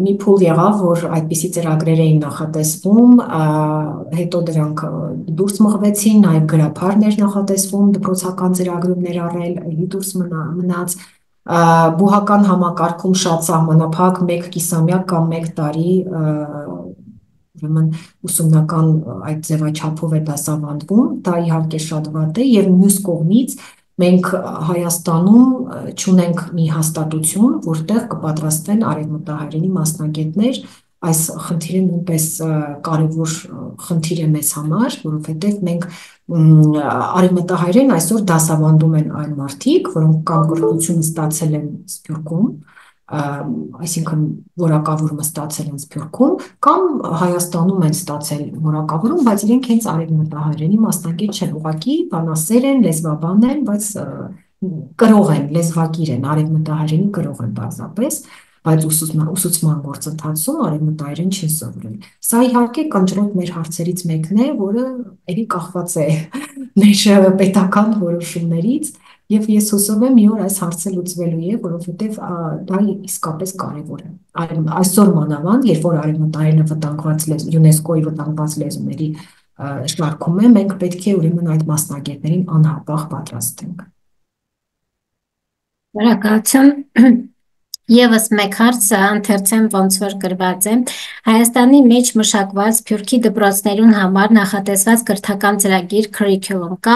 S2: մի փուլ եղավ, որ այդպիսի ծրագրեր էին նախատեսվում, հետո դրանք դուրս մղվեցին, նաև գրափարներ նախատեսվում դպրոցական ծրագրում ներառել, դուրս մնաց, բուհական համակարգում շատ սահմանափակ 1 կիսամյակ կամ 1 տարի ուրեմն ուսումնական այդ ձևաչափով է դասավանդվում, դա իհարկե շատ վատ է եւ մյուս կողմից մենք Հայաստանում չունենք մի հաստատություն, որտեղ կպատրաստվեն արևմտահայերենի մասնագետներ, այս խնդիրը նույնպես կարևոր խնդիր է մեզ համար, որովհետև մենք արևմտահայերեն այսօր դասավանդում են այն մարդիկ, որոնք կամ կրթությունը ստացել են Սփյուռքում, այսինքն որակավորումը ստացել են Սփյուռքում, կամ Հայաստանում են ստացել որակավորում, բայց իրենք հենց արևմտահայերենի մասնագետ չեն, ուղղակի բանասեր են, լեզվաբան են, բայց կրող են, լեզվակիր են, արևմտահայերենի կրող են պարզապես, բայց ուսուցման գործընթացում արևմտահայերեն չեն սովորել։ Սա իհարկե կնճռոտ մեր հարցերից մեկն է, որը էլի կախված է մեր պետական որոշումներից, եւ ես հուսով եմ մի օր այս հարցը լուծվելու է, որովհետեւ դա իսկապես կարեւոր է։ Այսօր մանավանդ, երբ որ արևմտահայերենը վտանգված ՅՈՒՆԵՍԿՕ-ի վտանգված լեզուների շարքում է, մենք պետք է ուրեմն այդ մասնագետներին անհապաղ պատրաստենք։
S1: Շնորհակալություն։ Եվս մեկ հարց ընթերցեմ ոնց որ գրված է Հայաստանի մեջ մշակված Սփյուռքի դպրոցներուն համար նախատեսված կրթական ծրագիր curriculum կա,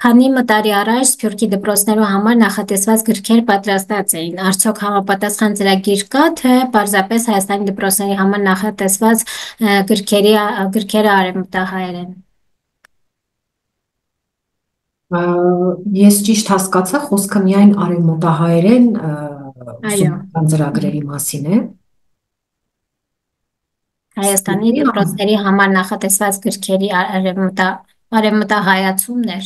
S1: քանի տարի առաջ Սփյուռքի դպրոցներու համար նախատեսված գրքեր պատրաստած էին, արդյոք համապատասխան ծրագիր կա, թե պարզապես Հայաստանի դպրոցների համար նախատեսված գրքերը արևմտահայերեն։
S2: Ես ճիշտ հասկացա, խոսքը միայն արևմտահայերեն ուսումնական ծրագրերի մասին է։
S1: Հայաստանի դպրոցների համար նախատեսված գրքերի արևմտահայացումներ։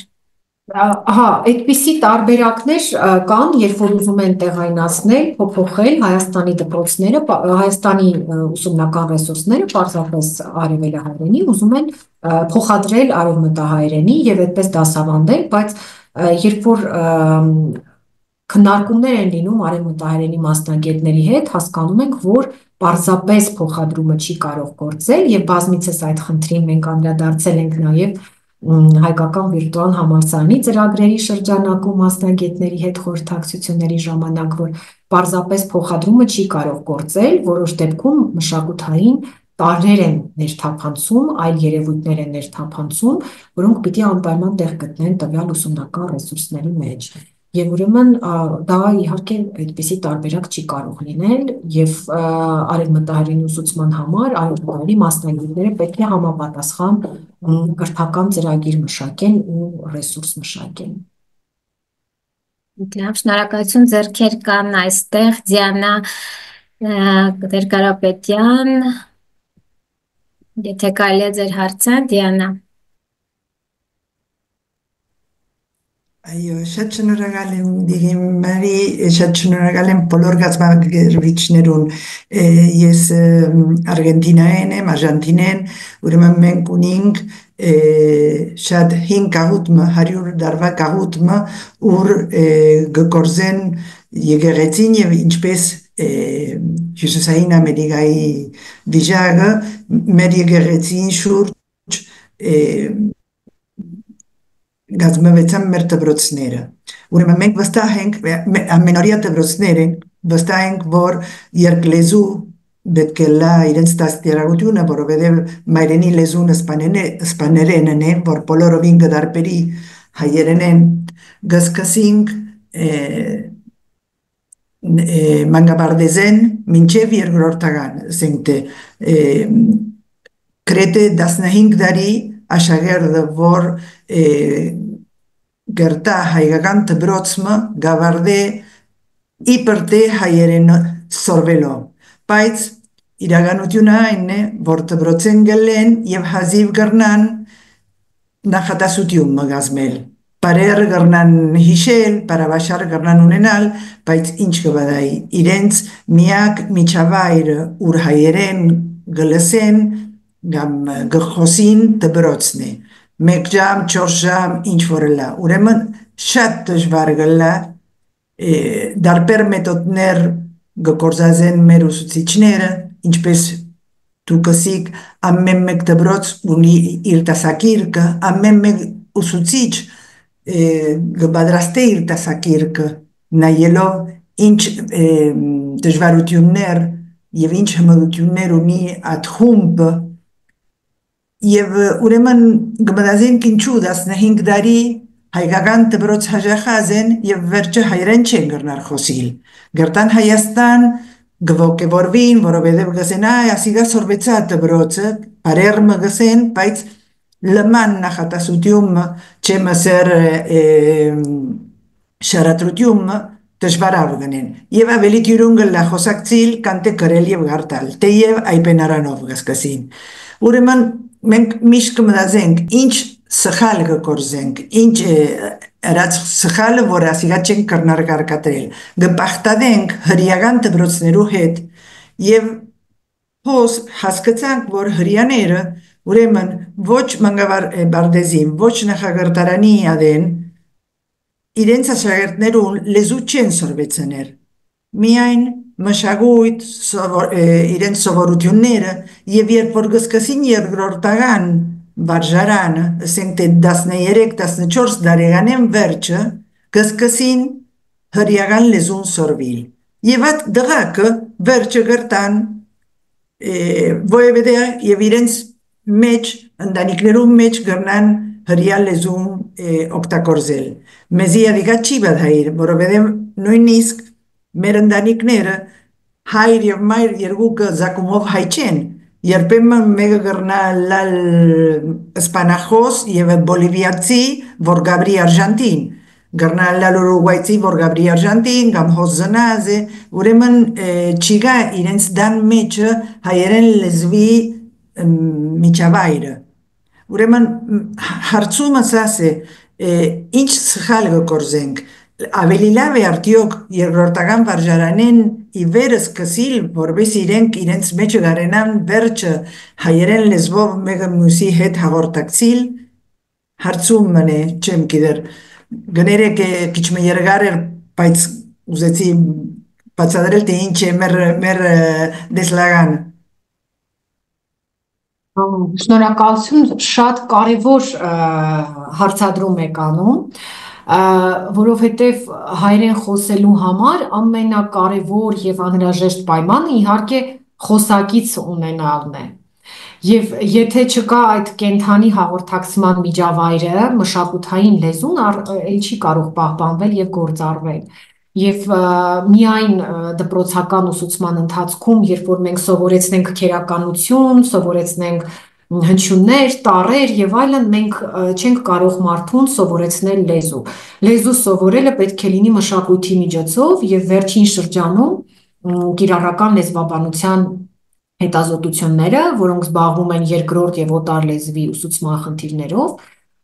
S2: Ահա, այդպիսի տարբերակներ կան, երբ որ ուզում են տեղայնացնել, փոփոխել Հայաստանի դպրոցները, Հայաստանի ուսումնական ռեսուրսները պարզապես արևելահայերենի, ուզում են փոխադրել արևմտահայերենի եւ այդպես դասավանդել, բայց երբ որ քննարկումներ են լինում արևմտահայերենի մասնագետների հետ, հասկանում ենք, որ պարզապես փոխադրումը չի կարող գործել եւ բազմիցս այդ խնդրին մենք անդրադարձել ենք նաեւ հայկական վիրտուալ համալսարանի ծրագրերի շրջանակում մասնագետների հետ խորհրդակցությունների ժամանակ, որ պարզապես փոխադրումը չի կարող գործել, որոշ դեպքում մշակութային տարրեր են ներթափանցում, այլ երևույթներ են ներթափանցում, որոնք պիտի անպայման տեղ գտնեն տվյալ ուսումնական ռեսուրսների մեջ։ Եվ ուրեմն դա իհարկե այդպիսի տարբերակ չի կարող լինել եւ արևմտահայերենի ուսուցման համար արևմտահայերի մասնագետները պետք է համապատասխան կրթական ծրագիր մշակեն ու ռեսուրս մշակեն։
S1: Լավ, շնորհակալություն, ձեռքեր կան այստեղ Դիանա Դերկարապետյան, եթե կարելի է ձեր հարցը, Դիանա։
S5: Այո, շատ շնորհակալ եմ Դիգիմարի, շատ շնորհակալ եմ բոլոր գազམ་ագրավիչներուն։ Ես Արգենտինայեն եմ, Արժանտինեն, ուրեմն մենք ունենք շատ 5 գաղութ 100 դարվա գաղութ ուր գործեն եկեղեցին եւ ինչպես Հյուսիսային Ամերիկայի վիճակը մեր եկեղեցին շուրջ գազམ་վեցան մեր դպրոցները։ Ուրեմն մենք վստահ ենք, ամենօրյա դպրոցներ են, վստահ ենք, որ երկլեզու պետք է լա իրենց դաստիարակությունը, որովհետև մայրենի լեզուն իսպաներենն է, որ բոլորովին կդարբերի հայերենեն, կսկսենք մանկաբարձեն մինչև երկրորդական, ասենք գրեթե 15 տարի աշակերտը, որ գերտա հայկական դպրոցը գավարդե իբր թե հայերեն սորվելով, բայց իրականությունը այն է, որ դպրոցեն գլեն եւ հազիվ կրնան նախադասություն մգազմել, բարերը կրնան հիշել, բարավաշարը կրնան ունենալ, բայց ինչ կվադայի, իրենց միակ միջավայրը, ուր հայերեն գլսեն, կամ գխոսին դպրոցն է, 1 ժամ, 4 ժամ, ինչ որ լա, ուրեմն շատ դժվար գլա դարբեր մեթոդներ գործազեն մեր ուսուցիչները, ինչպես դու կսիկ ամեն մեկ դպրոց ունի իր դասակիրքը, ամեն մեկ ուսուցիչ կպատրաստե իր դասակիրքը, նայելով ինչ դժվարություններ եւ ինչ հմտություններ ունի այդ խումբը եւ ուրեմն կմտածենք ինչու 15 տարի հայկական դպրոց հաջախած են եւ վերջը հայերեն չեն գռնար խոսիլ գրտան Հայաստան գվոգեվորվին որովհետեւ գսեն ասիգա սորվեցա դպրոցը բարերմը գսեն բայց լման նախատասությունը չեմասեր շարատրությունը դժվարավ գնեն եւ ավելի դյուրուն գլա խոսակցիլ կանտե գրել եւ գարտալ թեև այբենարանով գսկսին ուրեմն մենք միշտ կմտածենք ինչ սխալ կգործենք ինչ արած սխալը որ ասիգա չեն կրնար կարկատրել գպախտadենք հրյական դպրոցներու հետ եւ հոս հասկացանք որ հրյաները ուրեմն ոչ մանգավար բարդեզին ոչ նախագարտարանի ադեն իրենց աշակերտներուն լեզու չեն սորվեցներ միայն մշակույթ իրենց սովորությունները եւ երբ որ գսկսին երկրորդական վարժարանը ասենք թե 13-14 դարեգանեն վերջը գսկսին հրյական լեզուն սորվիլ եւ այդ դղակը վերջը գրտան որովհետեւ եւ իրենց մեջ ընտանիքներում մեջ գրնան հրյա լեզուն օգտագործել մեզի ավիգա չի բադհայր որովհետեւ նույնիսկ մեր ընտանիքները հայր եւ մայր երկուքը զակումով հայ չեն երբեմն մեկը գրնա լալ իսպանախոս եւ բոլիվիացի որ գաբրի արժանտին գրնա լալ ուրուգվայցի որ գաբրի արժանտին կամ հոզնազ ուրեմն չիգա իրենց դան մեջը հայերեն լեզվի միջավայրը ուրեմն հարցումը սաս է ինչ սխալ գործենք ավելի լավ է արդյոք երկրորդական վարժարանեն ի վերս կսիլ որպես իրենց մեջը գարենան վերջը հայերեն լեզվով մեկը մյուսի հետ հաղորդակցիլ հարցումն է չեմ գիտեր գներեք քիչ մը երկար էր բայց ուզեցի բացատրել թե ինչ է մեր դեսլագանը
S2: Շնորհակալություն շատ կարևոր հարցադրում եք անում որովհետև հայերեն խոսելու համար ամենակարևոր եւ անհրաժեշտ պայմանը իհարկե խոսակից ունենալն է եւ եթե չկա այդ կենթանի հաղորդակցման միջավայրը մշակութային լեզուն էլ չի կարող պահպանվել եւ գործառվել Եվ միայն դպրոցական ուսուցման ընթացքում, երբ որ մենք սովորեցնենք քերականություն, սովորեցնենք հնչյուններ, տառեր եւ այլն, մենք չենք կարող մարդուն սովորեցնել լեզու։ Լեզու սովորելը պետք է լինի մշակույթի միջոցով եւ վերջին շրջանում կիրառական լեզվաբանության հետազոտությունները, որոնք զբաղվում են երկրորդ եւ օտար լեզվի ուսուցման խնդիրներով,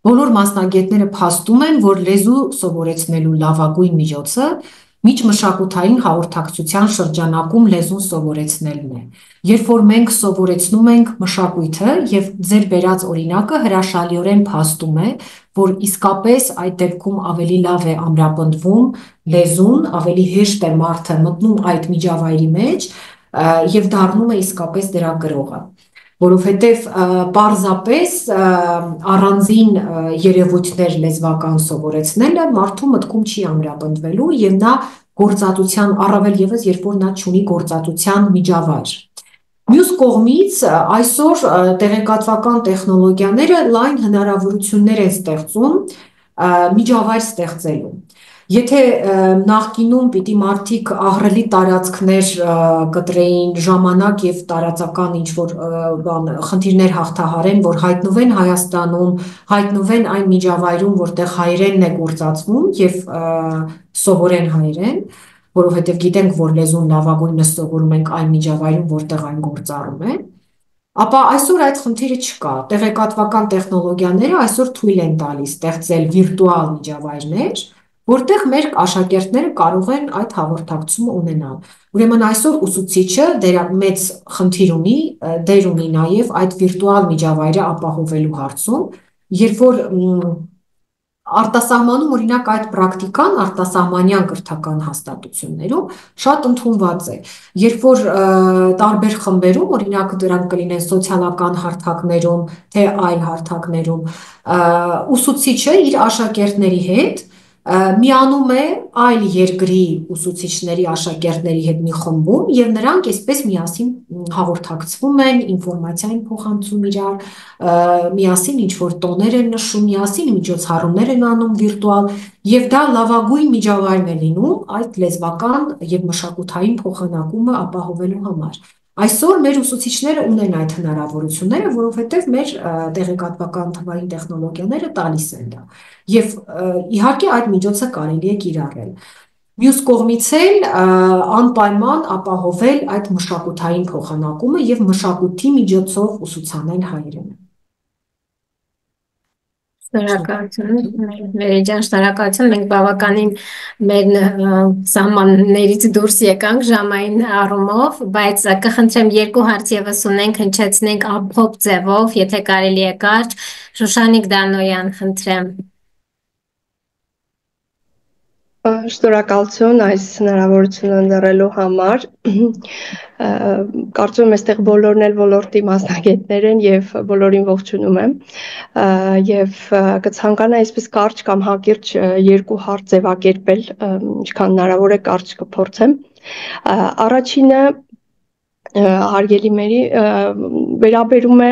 S2: բոլոր մասնագետները փաստում են, որ լեզու սովորեցնելու լավագույն միջոցը միջմշակութային հաղորդակցության շրջանակում լեզուն սովորեցնելն է։ Երբ որ մենք սովորեցնում ենք մշակույթը եւ ձեր բերած օրինակը հրաշալիորեն փաստում է, որ իսկապես այդ դեպքում ավելի լավ է ամրապնդվում լեզուն, ավելի հեշտ է մարդը մտնում այդ միջավայրի մեջ եւ դառնում է իսկապես դրա գրողը։ Որովհետև պարզապես առանձին երևույթներ լեզվական սովորեցնելը մարդու մտքում չի ամրապնդվելու եւ նա գործածության առավել եւս երբ որ նա չունի գործածության միջավայր։ Մյուս կողմից այսօր տեղեկատվական տեխնոլոգիաները լայն հնարավորություններ են ստեղծում միջավայր ստեղծելու։ Եթե նախկինում պիտի մարդիկ ահռելի տարածքներ կտրեին ժամանակ եւ տարածական ինչ-որ խնդիրներ հաղթահարեն, որ հայտնվեն Հայաստանում, հայտնվեն այն միջավայրում, որտեղ հայերենն է գործածվում եւ սովորեն հայերեն, որովհետեւ գիտենք, որ լեզուն լավագույնը սովորում ենք այն միջավայրում, որտեղ այն գործառում է, ապա այսօր այդ խնդիրը չկա։ Տեղեկատվական տեխնոլոգիաները այսօր թույլ են տալիս ստեղծել վիրտուալ միջավայրներ, որտեղ մեր աշակերտները կարող են այդ հաղորդակցումը ունենալ։ Ուրեմն այսօր ուսուցիչը մեծ խնդիր ունի, դեր ունի նաև այդ վիրտուալ միջավայրը ապահովելու հարցում, երբ որ արտասահմանում օրինակ այդ պրակտիկան արտասահմանյան կրթական հաստատություններում շատ ընդունված է։ Երբ որ տարբեր խմբերում, օրինակ դրանք կլինեն սոցիալական հարթակներում, թե այլ հարթակներում, ուսուցիչը իր աշակերտների հետ միանում է այլ երկրի ուսուցիչների աշակերտների հետ մի խմբում եւ նրանք այսպես միասին հաղորդակցվում են, ինֆորմացիա են փոխանցում իրար, միասին ինչ-որ տոներ են նշում, միասին միջոցառումներ են անում վիրտուալ եւ դա լավագույն միջավայրն է լինում այդ լեզվական եւ մշակութային փոխանակումը ապահովելու համար։ Այսօր մեր ուսուցիչները ունեն այդ հնարավորությունները, որովհետև մեր տեղեկատվական թվային տեխնոլոգիաները տալիս են դա։ Եվ իհարկե այդ միջոցը կարելի է կիրառել։ Մյուս կողմից էլ անպայման ապահովել այդ մշակութային փոխանակումը եւ մշակույթի միջոցով ուսուցանել հայերենը։
S1: Շնորհակալություն, Մերիջան, շնորհակալություն։ Մենք բավականին մեր սահմաններից դուրս եկանք ժամային առումով, բայց կխնդրեմ երկու հարց եւս ունենք, հնչեցնենք ամփոփ ձևով, եթե կարելի է կարճ։ Շուշանիկ Դանոյան, խնդրեմ։
S6: Շնորհակալություն այս հնարավորությունը ընձեռելու համար։ Կարծում եմ այստեղ բոլորն էլ ոլորտի մասնագետներ են եւ բոլորին ողջունում եմ։ Եվ կցանկանայի այսպես կարճ կամ հակիրճ երկու հարց ձևակերպել, ինչքան հնարավոր է կարճ կփորձեմ։ Առաջինը հարգելի մերի վերաբերում է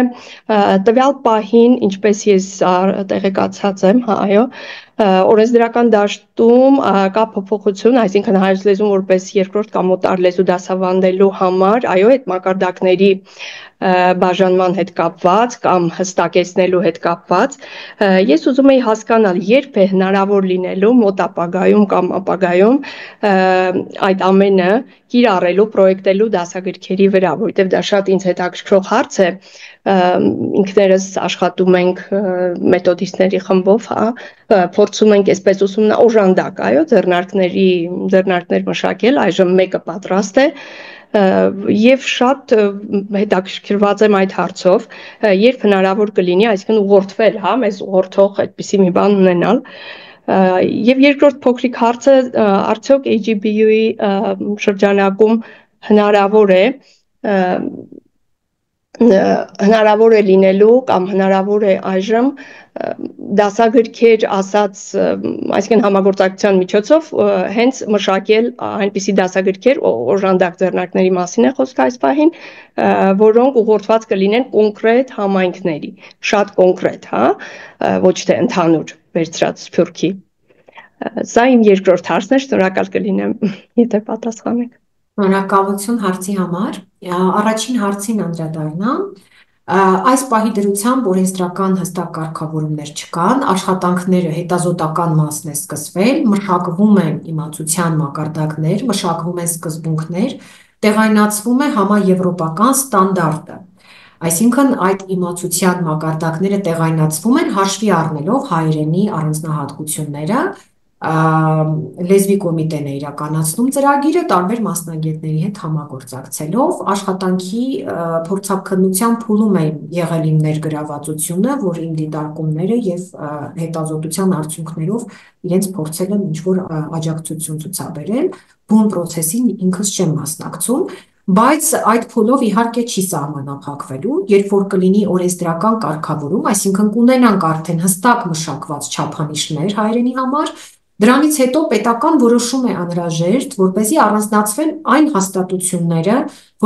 S6: տվյալ պահին, ինչպես ես տեղեկացած եմ, այո, օրենսդրական դաշտում կա փոփոխություն, այսինքն հայոց լեզուն որպես երկրորդ կամ օտար լեզու դասավանդելու համար, այո, այդ մակարդակների բաժանման հետ կապված կամ հստակեցնելու հետ կապված, ես ուզում եի հասկանալ, երբ է հնարավոր լինելու մոտ ապագայում կամ ապագայում այդ ամենը կիրառելու, պրոյեկտելու դասագրքերի վրա, որովհետև դա շատ ինձ հետաքրքրող հարց է, ինքներս աշխատում ենք մեթոդիստների խմբով, փորձում ենք այսպես օժանդակ, այո, ձեռնարկներ մշակել, այժմ մեկը պատրաստ է, եւ շատ հետաքրքրված եմ այդ հարցով, երբ հնարավոր կլինի, այսինքն ուղղորդվել, մեզ ուղղորդող այդպիսի մի բան ունենալ։ Եվ երկրորդ փոքրիկ հարցը, արդյոք AGBU-ի շրջանակում հնարավոր է լինելու կամ հնարավոր է այժմ դասագրքեր ասած, այսինքն համագործակցության միջոցով հենց մշակել այնպիսի դասագրքեր, օժանդակ ձեռնարկների մասին է խոսքը այս պահին, որոնք ուղղորդված կլինեն կոնկրետ համայնքների, շատ կոնկրետ, ոչ թե ընդհանուր վերցրած սփյուռքի։ Սա իմ երկրորդ հարցն է, շնորհակալ կլինեմ, եթե պատասխանեք։
S2: Շնորհակալություն հարցի համար։ Առաջին հարցին անդրադառնամ։ Այս պահի դրությամբ օրենսդրական հստակ կարգավորումներ չկան, աշխատանքները հետազոտական մասն է սկսվել, մշակվում են իմացության մակարդակներ, մշակվում են սկզբունքներ, տեղայնացվում է համաեվրոպական ստանդարտը։ Այսինքն այդ իմացության մակարդակները տեղայնացվում են հաշվի առնելով հայերենի առանձնահատկությունները, լեզվի կոմիտեն է իրականացնում ծրագիրը տարբեր մասնագետների հետ համագործակցելով, աշխատանքի փորձաքննության փուլում է եղել իմ ներգրավվածությունը, որ իմ դիտարկումները եւ հետազոտության արդյունքներով իրենց փորձել եմ ինչ-որ աջակցություն ցուցաբերել, բուն պրոցեսին ինքս չեմ մասնակցում, բայց այդ փուլով իհարկե չի սահմանափակվելու, երբ որ կլինի օրենսդրական կարգավորում, այսինքն կունենանք արդեն հստակ մշակված չափանիշներ հայերենի համար, դրանից հետո պետական որոշում է անհրաժեշտ, որպեսզի առանձնացվեն այն հաստատությունները,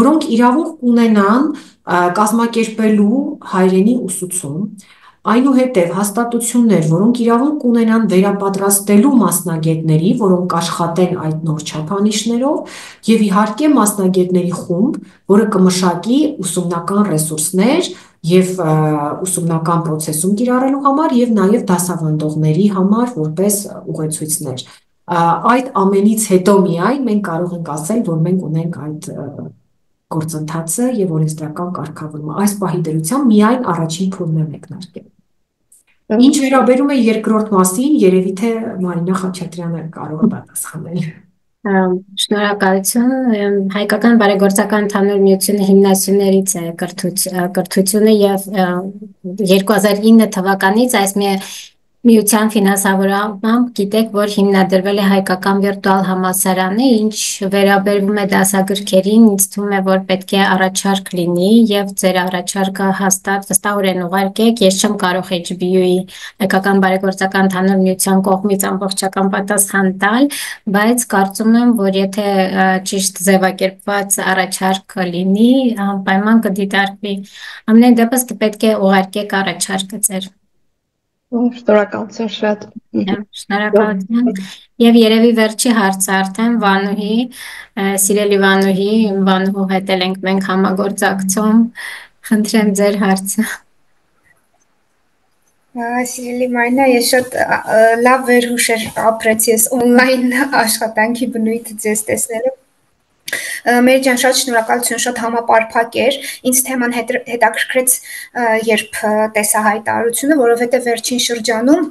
S2: որոնք իրավունք ունենան կազմակերպելու հայերենի ուսուցում, այնուհետև հաստատություններ, որոնք իրավունք ունենան վերապատրաստելու մասնագետների, որոնք աշխատեն այդ նոր չափանիշներով, եւ իհարկե մասնագետների խումբ, որը կմշակի ուսումնական ռեսուրսներ եւ ուսումնական process-ում կիրառելու համար եւ նաեւ դասավանդողների համար որպես ուղեցույցներ։ Այդ ամենից հետո միայն մենք կարող ենք ասել, որ մենք ունենք այդ գործընթացը եւ օրենսդրական կարգավորումը։ Այս պահի դրությամբ միայն առաջին փուլն է մեկնարկել։ Ինչ վերաբերում է երկրորդ մասին, երևի թե Մարինա Խաչատրյանը կարող է պատասխանել։
S1: Շնորհակալություն, Հայկական բարեգործական ընդհանուր միությունը հիմնասյուներից է կրթությունը եւ 2009 թվականից այս մի Միության ֆինանսավորմամբ գիտեք, որ հիմնադրվել է հայկական վիրտուալ համալսարանը, ինչ վերաբերվում է դասագրքերին, ինձ թվում է, որ պետք է առաջարկ լինի եւ ձեր առաջարկը վստահորեն ուղարկեք։ Ես չեմ կարող HBU-ի հայկական բարեգործական ընդհանուր միության կողմից ամբողջական պատասխան տալ, բայց կարծում եմ, որ եթե ճիշտ ձևակերպված առաջարկ լինի, անպայման կդիտարկվի։ Ամեն դեպս պետք է ուղարկեք առաջարկը ձեր։
S6: Շնորհակալություն շատ։
S1: Շնորհակալություն։ Եվ երևի վերջի հարցը արդեն Վանուհի, սիրելի Վանուհի, Վանուհու հետ ենք մենք համագործակցում։ Խնդրեմ ձեր հարցը։
S7: Սիրելի Մարինա, ես շատ լավ վերհուշեր ապրեցի ես օնլայն աշխատանքի բնույթը ձեզ տեսնելով։ Մեր ջան, շատ շնորհակալություն, շատ համապարփակ էր։ Ինձ թեման հետաքրքրեց, երբ տեսա հայտարարությունը, որովհետև վերջին շրջանում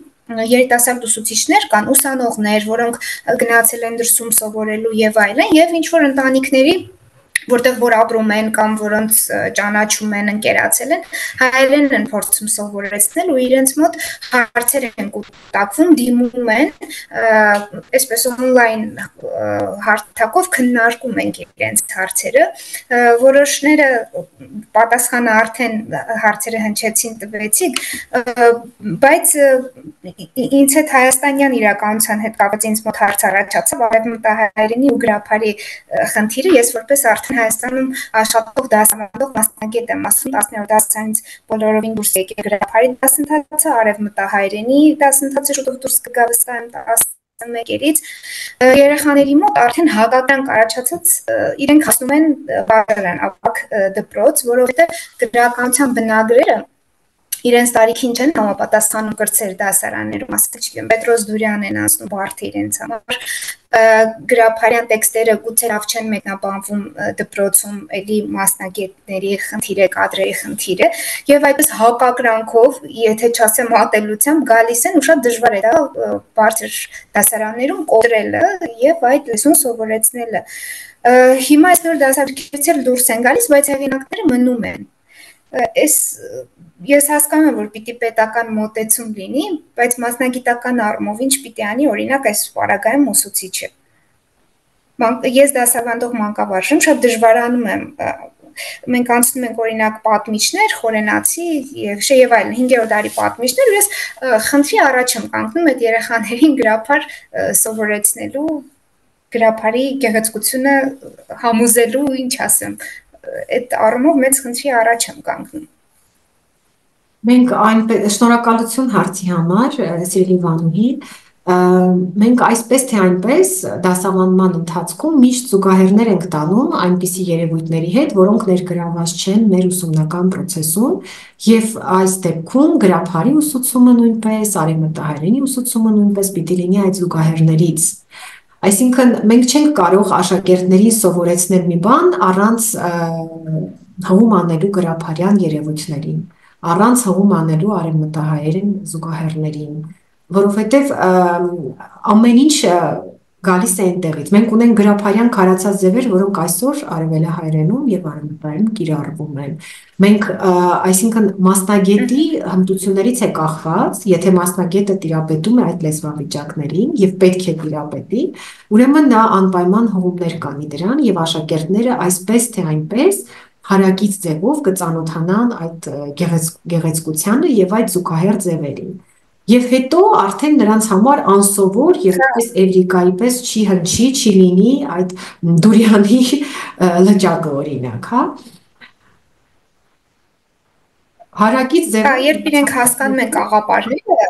S7: երիտասարդ ուսուցիչներ կան, ուսանողներ, որոնք գնացել են դրսում սովորելու եւ այլն, եւ ինչ որ ընտանիքների որտեղ որ ապրում են կամ որոնց ճանաչում են, ընկերացել են, հայերեն են փորձում սովորեցնել ու իրենց մոտ հարցեր են կուտակվում, դիմում են, այսպես օնլայն հարթակով քննարկում են իրենց հարցերը, որոշները պատասխանը արդեն հարցերը հնչեցին տվեցիք, բայց ինձ հետ հայաստանյան իրականության հետ կապված ինձ մոտ հարց առաջացավ արևմտահայերենի ու գրաբարի խնդիրը, ես որպես արդեն Հայաստանում աշխատող դասավանդող մասնագետ եմ, ասում 10-րդ դասարանից բոլորովին դուրս եկել գրաբարի դասընթացը, արևմտահայերենի դասընթացը շուտով դուրս կգա վստահ եմ 11-երից, երեխաների մոտ արդեն հակակրանք առաջացած իրենք հասնում են բաժան ավակ դպրոց, որովհետև գրականության բնագրերը իրենց տարիքին չեն համապատասխանում կրտսեր դասարաններում, ասել չգիտեմ, Պետրոս Դուրյան են ասում բարդ իրենց համար, գրաբարյան տեքստերը գուցե լավ չեն մեկնաբանվում դպրոցում, էլի մասնագետների խնդիրը, կադրերի խնդիրը, եւ այդպես հակակրանքով, եթե չասեմ ատելությամբ գալիս են ու շատ դժվար է դա բարձր դասարաններում կոտրելը եւ այդ լեզուն սովորեցնելը։ Հիմա այս նոր դասագրքերից էլ դուրս են գալիս, բայց հեղինակները մնում են։ Ես հասկանում եմ, որ պիտի պետական մոտեցում լինի, բայց մասնագիտական առումով ինչ պիտի անի, օրինակ այս պարագայում ուսուցիչը։ Ես դասավանդող մանկավարժ եմ, շատ դժվարանում եմ։ Մենք անցնում ենք օրինակ պատմիչներ, խորենացի եւ այլն 5-րդ դարի պատմիչներ, ու ես խնդրի առաջ եմ կանգնում այդ երեխաներին գրաբար սովորեցնելու, գրաբարի գեղեցկությունը համոզելու, ինչ ասեմ, այդ առումով մեծ խնդրի առաջ եմ կանգնում։
S2: Մենք շնորհակալություն հարցի համար, սիրելի Վանուհի, մենք այսպես թե այնպես դասավանդման ընթացքում միշտ զուգահեռներ ենք տանում այնպիսի երևույթների հետ, որոնք ներգրաված չեն մեր ուսումնական process-ում եւ այս դեպքում գրաբարի ուսուցումը նույնպես, արևմտահայերենի ուսուցումը նույնպես պիտի լինի այդ զուգահեռներից։ Այսինքն մենք չենք կարող աշակերտներին սովորեցնել մի բան առանց հղում անելու գրաբարյան երևույթներին, առանց հղում անելու արևմտահայերեն զուգահեռներին, որովհետև ամեն ինչ գալիս է այնտեղից։ Մենք ունենք գրաբարյան քարացած ձևեր, որոնք այսօր արևելահայերենում եւ արևմտահայերենում կիրառվում են։ Մենք, այսինքն մասնագետի հմտություններից է կախված, եթե մասնագետը տիրապետում է այդ լեզվավիճակներին եւ պետք է տիրապետի, ուրեմն նա անպայման հղումներ կանի դրան եւ աշակերտները այսպես թե այնպես հարակից ձևով կծանոթանան այդ գեղեցկությանը եւ այդ զուգահեռ ձևերին։ Եվ հետո արդեն նրանց համար անսովոր եւ պես Էվրիկայի պես չի հնչի, չի լինի այդ Դուրյանի լճակը օրինակ, հա։ Հարակից ձևով
S7: երբ իրենք հասկանում են աղապարները,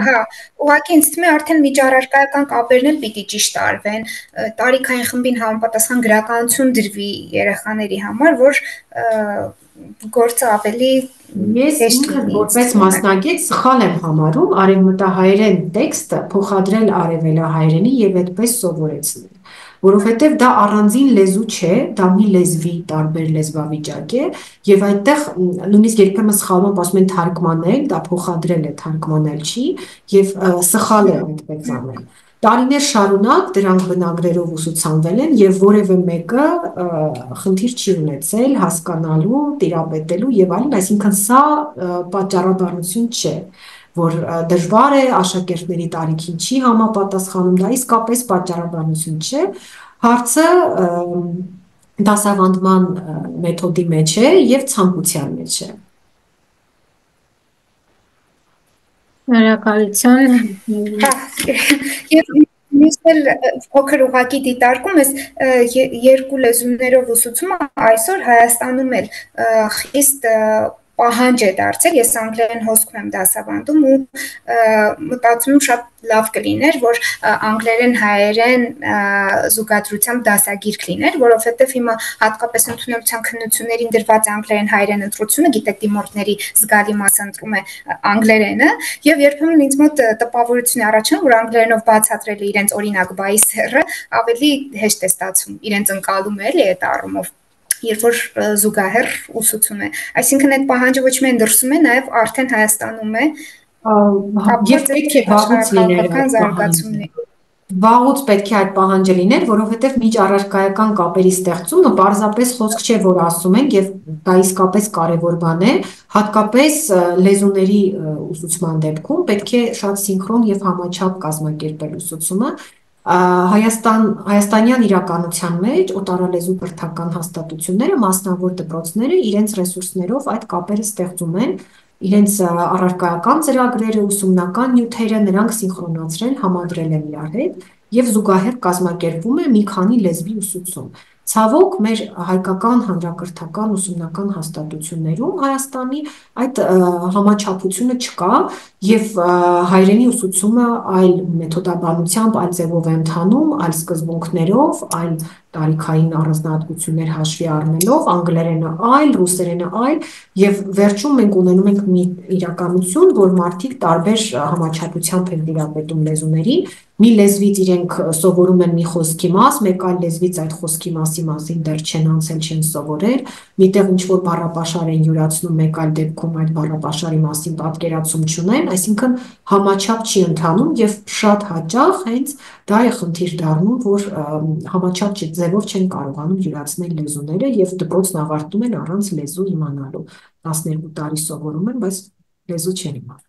S7: հա, ուղղակի ինձ թվում է արդեն միջառարկայական կապերն էլ պիտի ճիշտ արվեն, տարիքային խմբին համապատասխան գրականություն դրվի երեխաների համար, որ գործը ավելի
S2: Ես ինքը որպես մասնագետ սխալ եմ համարում արևմտահայերեն տեքստը փոխադրել արևելահայերենի եւ այդպես սովորեցնել, որովհետեւ դա առանձին լեզու չէ, դա մի լեզվի տարբեր լեզվավիճակ է եւ այդտեղ նույնիսկ երբեմն սխալվում ասում են թարգմանել, դա փոխադրել է, թարգմանել չի եւ սխալ է այդպես անել։ Տարիներ շարունակ դրանք բնագրերով ուսուցանվել են եւ որևէ մեկը խնդիր չի ունեցել հասկանալու, տիրապետելու եւ այլն, այսինքն սա պատճառաբանություն չէ, որ դժվար է, աշակերտների տարիքին չի համապատասխանում, դա իսկապես պատճառաբանություն չէ, հարցը դասավանդման մեթոդի մեջ է և ցանկության մեջ է։
S1: Շնորհակալություն։
S7: Եվ մյուս էլ փոքր ուղղակի դիտարկում ես երկու լեզուներով ուսուցումը այսօր Հայաստանում էլ խիստ պահանջ է դարձել, ես անգլերեն հոսքում եմ դասավանդում ու մտածում եմ շատ լավ կլիներ, որ անգլերեն հայերեն զուգադրությամբ դասագիրք լիներ, որովհետև հիմա հատկապես ընդունելության քննություններին դրված անգլերեն հայերեն ընտրությունը, գիտեք դիմորդների զգալի մասը ընտրում է անգլերենը, եւ երբեմն ինձ մոտ տպավորություն է առաջանում, որ անգլերենով բացատրել իրենց օրինակ բայի սեռը ավելի հեշտ է ստացվում, իրենց ընկալում է էլի այդ առումով երբ որ զուգահեռ ուսուցում է, այսինքն այդ պահանջը ոչ միայն դրսում է, նաև արդեն Հայաստանում է,
S2: եւ պետք է վաղուց լիներ Վաղուց պետք է այդ պահանջը լիներ, որովհետև միջառարկայական կապերի ստեղծումը պարզապես խոսք չէ, որ ասում ենք եւ դա իսկապես կարեւոր բան է, հատկապես լեզուների ուսուցման դեպքում պետք է շատ սինխրոն եւ համաչափ կազմակերպել ուսուցումը։ Հայաստանյան իրականության մեջ օտարալեզու կրթական հաստատությունները, մասնավոր դպրոցները իրենց ռեսուրսներով այդ կապերը ստեղծում են, իրենց առարկայական ծրագրերը, ուսումնական նյութերը նրանք սինխրոնացրել, համադրել են իրար հետ եւ զուգահեռ կազմակերպվում է մի քանի լեզվի ուսուցում։ Ցավոք, մեր հայկական հանրակրթական ուսումնական հաստատություններում Հայաստանի այդ համաչափությունը չկա եւ հայրենի ուսուցումը այլ մեթոդաբանությամբ, այլ ձևով է ընթանում, այլ սկզբունքներով, այլ տարիքային առանձնահատկություններ հաշվի առնելով, անգլերենը այլ, ռուսերենը այլ եւ վերջում մենք ունենում ենք մի իրականություն, որ մարդիկ տարբեր համաչափությամբ են տիրապետում լեզուներին, մի լեզվից իրենք սովորում են մի խոսքի մաս, մեկ այլ լեզվից այդ խոսքի մասին դեռ չեն անցել, չեն սովորել, միտեղ ինչ-որ բառապաշար են յուրացնում, մեկ այլ դեպքում այդ բառապաշարի մասին պատկերացում չունեն, այսինքն համաչափ չի ընթանում եւ շատ հաճախ հենց դա է խնդիր դառնում, որ համաչափ ձևով չեն կարողանում յուրացնել լեզուները եւ դպրոցն ավարտում են առանց լեզու իմանալու։ 12 տարի սովորում են, բայց լեզու չեն իմանում։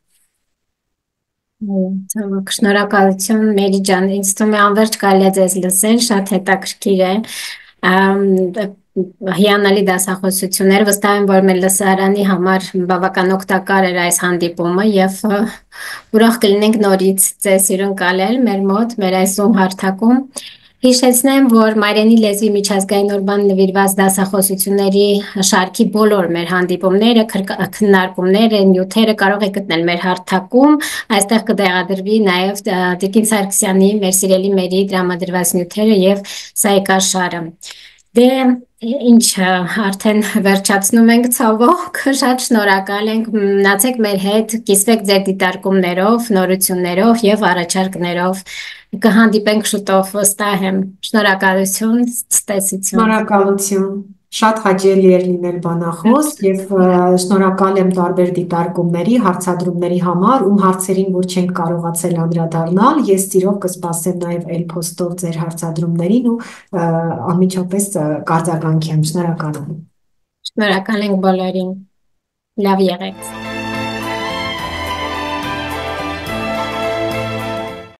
S1: Շնորհակալություն Մերի ջան, ինձ թվում է անverջ կարելի է ձեզ լսել, շատ հետաքրքիր է։ Հիանալի դասախոսություններ, վստահ եմ, որ մեր լսարանի համար բավական օգտակար էր այս հանդիպումը եւ ուրախ կլինենք նորից ձեզ հյուրընկալել մեր մոտ, մեր այս Zoom հարթակում։ Հիշեցնեմ, որ Մայրենի լեզվի միջազգային օրվան նվիրված դասախոսությունների շարքի բոլոր մեր հանդիպումները, քննարկումները, նյութերը կարող եք գտնել մեր հարթակում, այստեղ կտեղադրվի նաև Տիկին Սարգսյանի, մեր սիրելի Մերի տրամադրված նյութերը եւ սայկաշարը։ Դե ինչ արդեն վերջացնում ենք ցավոք, շատ շնորհակալ ենք, մնացեք մեր հետ, կիսվեք ձեր դիտարկումներով, նորություններով եւ առաջարկներով։ Կհանդիպենք շուտով, վստահ եմ։ Շնորհակալություն, ցտեսություն։
S2: Շնորհակալություն։ Շատ հաճելի էր լինել բանախոս եւ շնորհակալ եմ տարբեր դիտարկումների, հարցադրումների համար, ում հարցերին որ չենք կարողացել անդրադառնալ, ես սիրով կսպասեմ նաեւ էլ-փոստով ձեր հարցադրումներին ու անմիջապես կարձագանքեմ։ Շնորհակալ եմ։
S1: Շնորհակալ ենք բոլորին։ Լավ եղեք։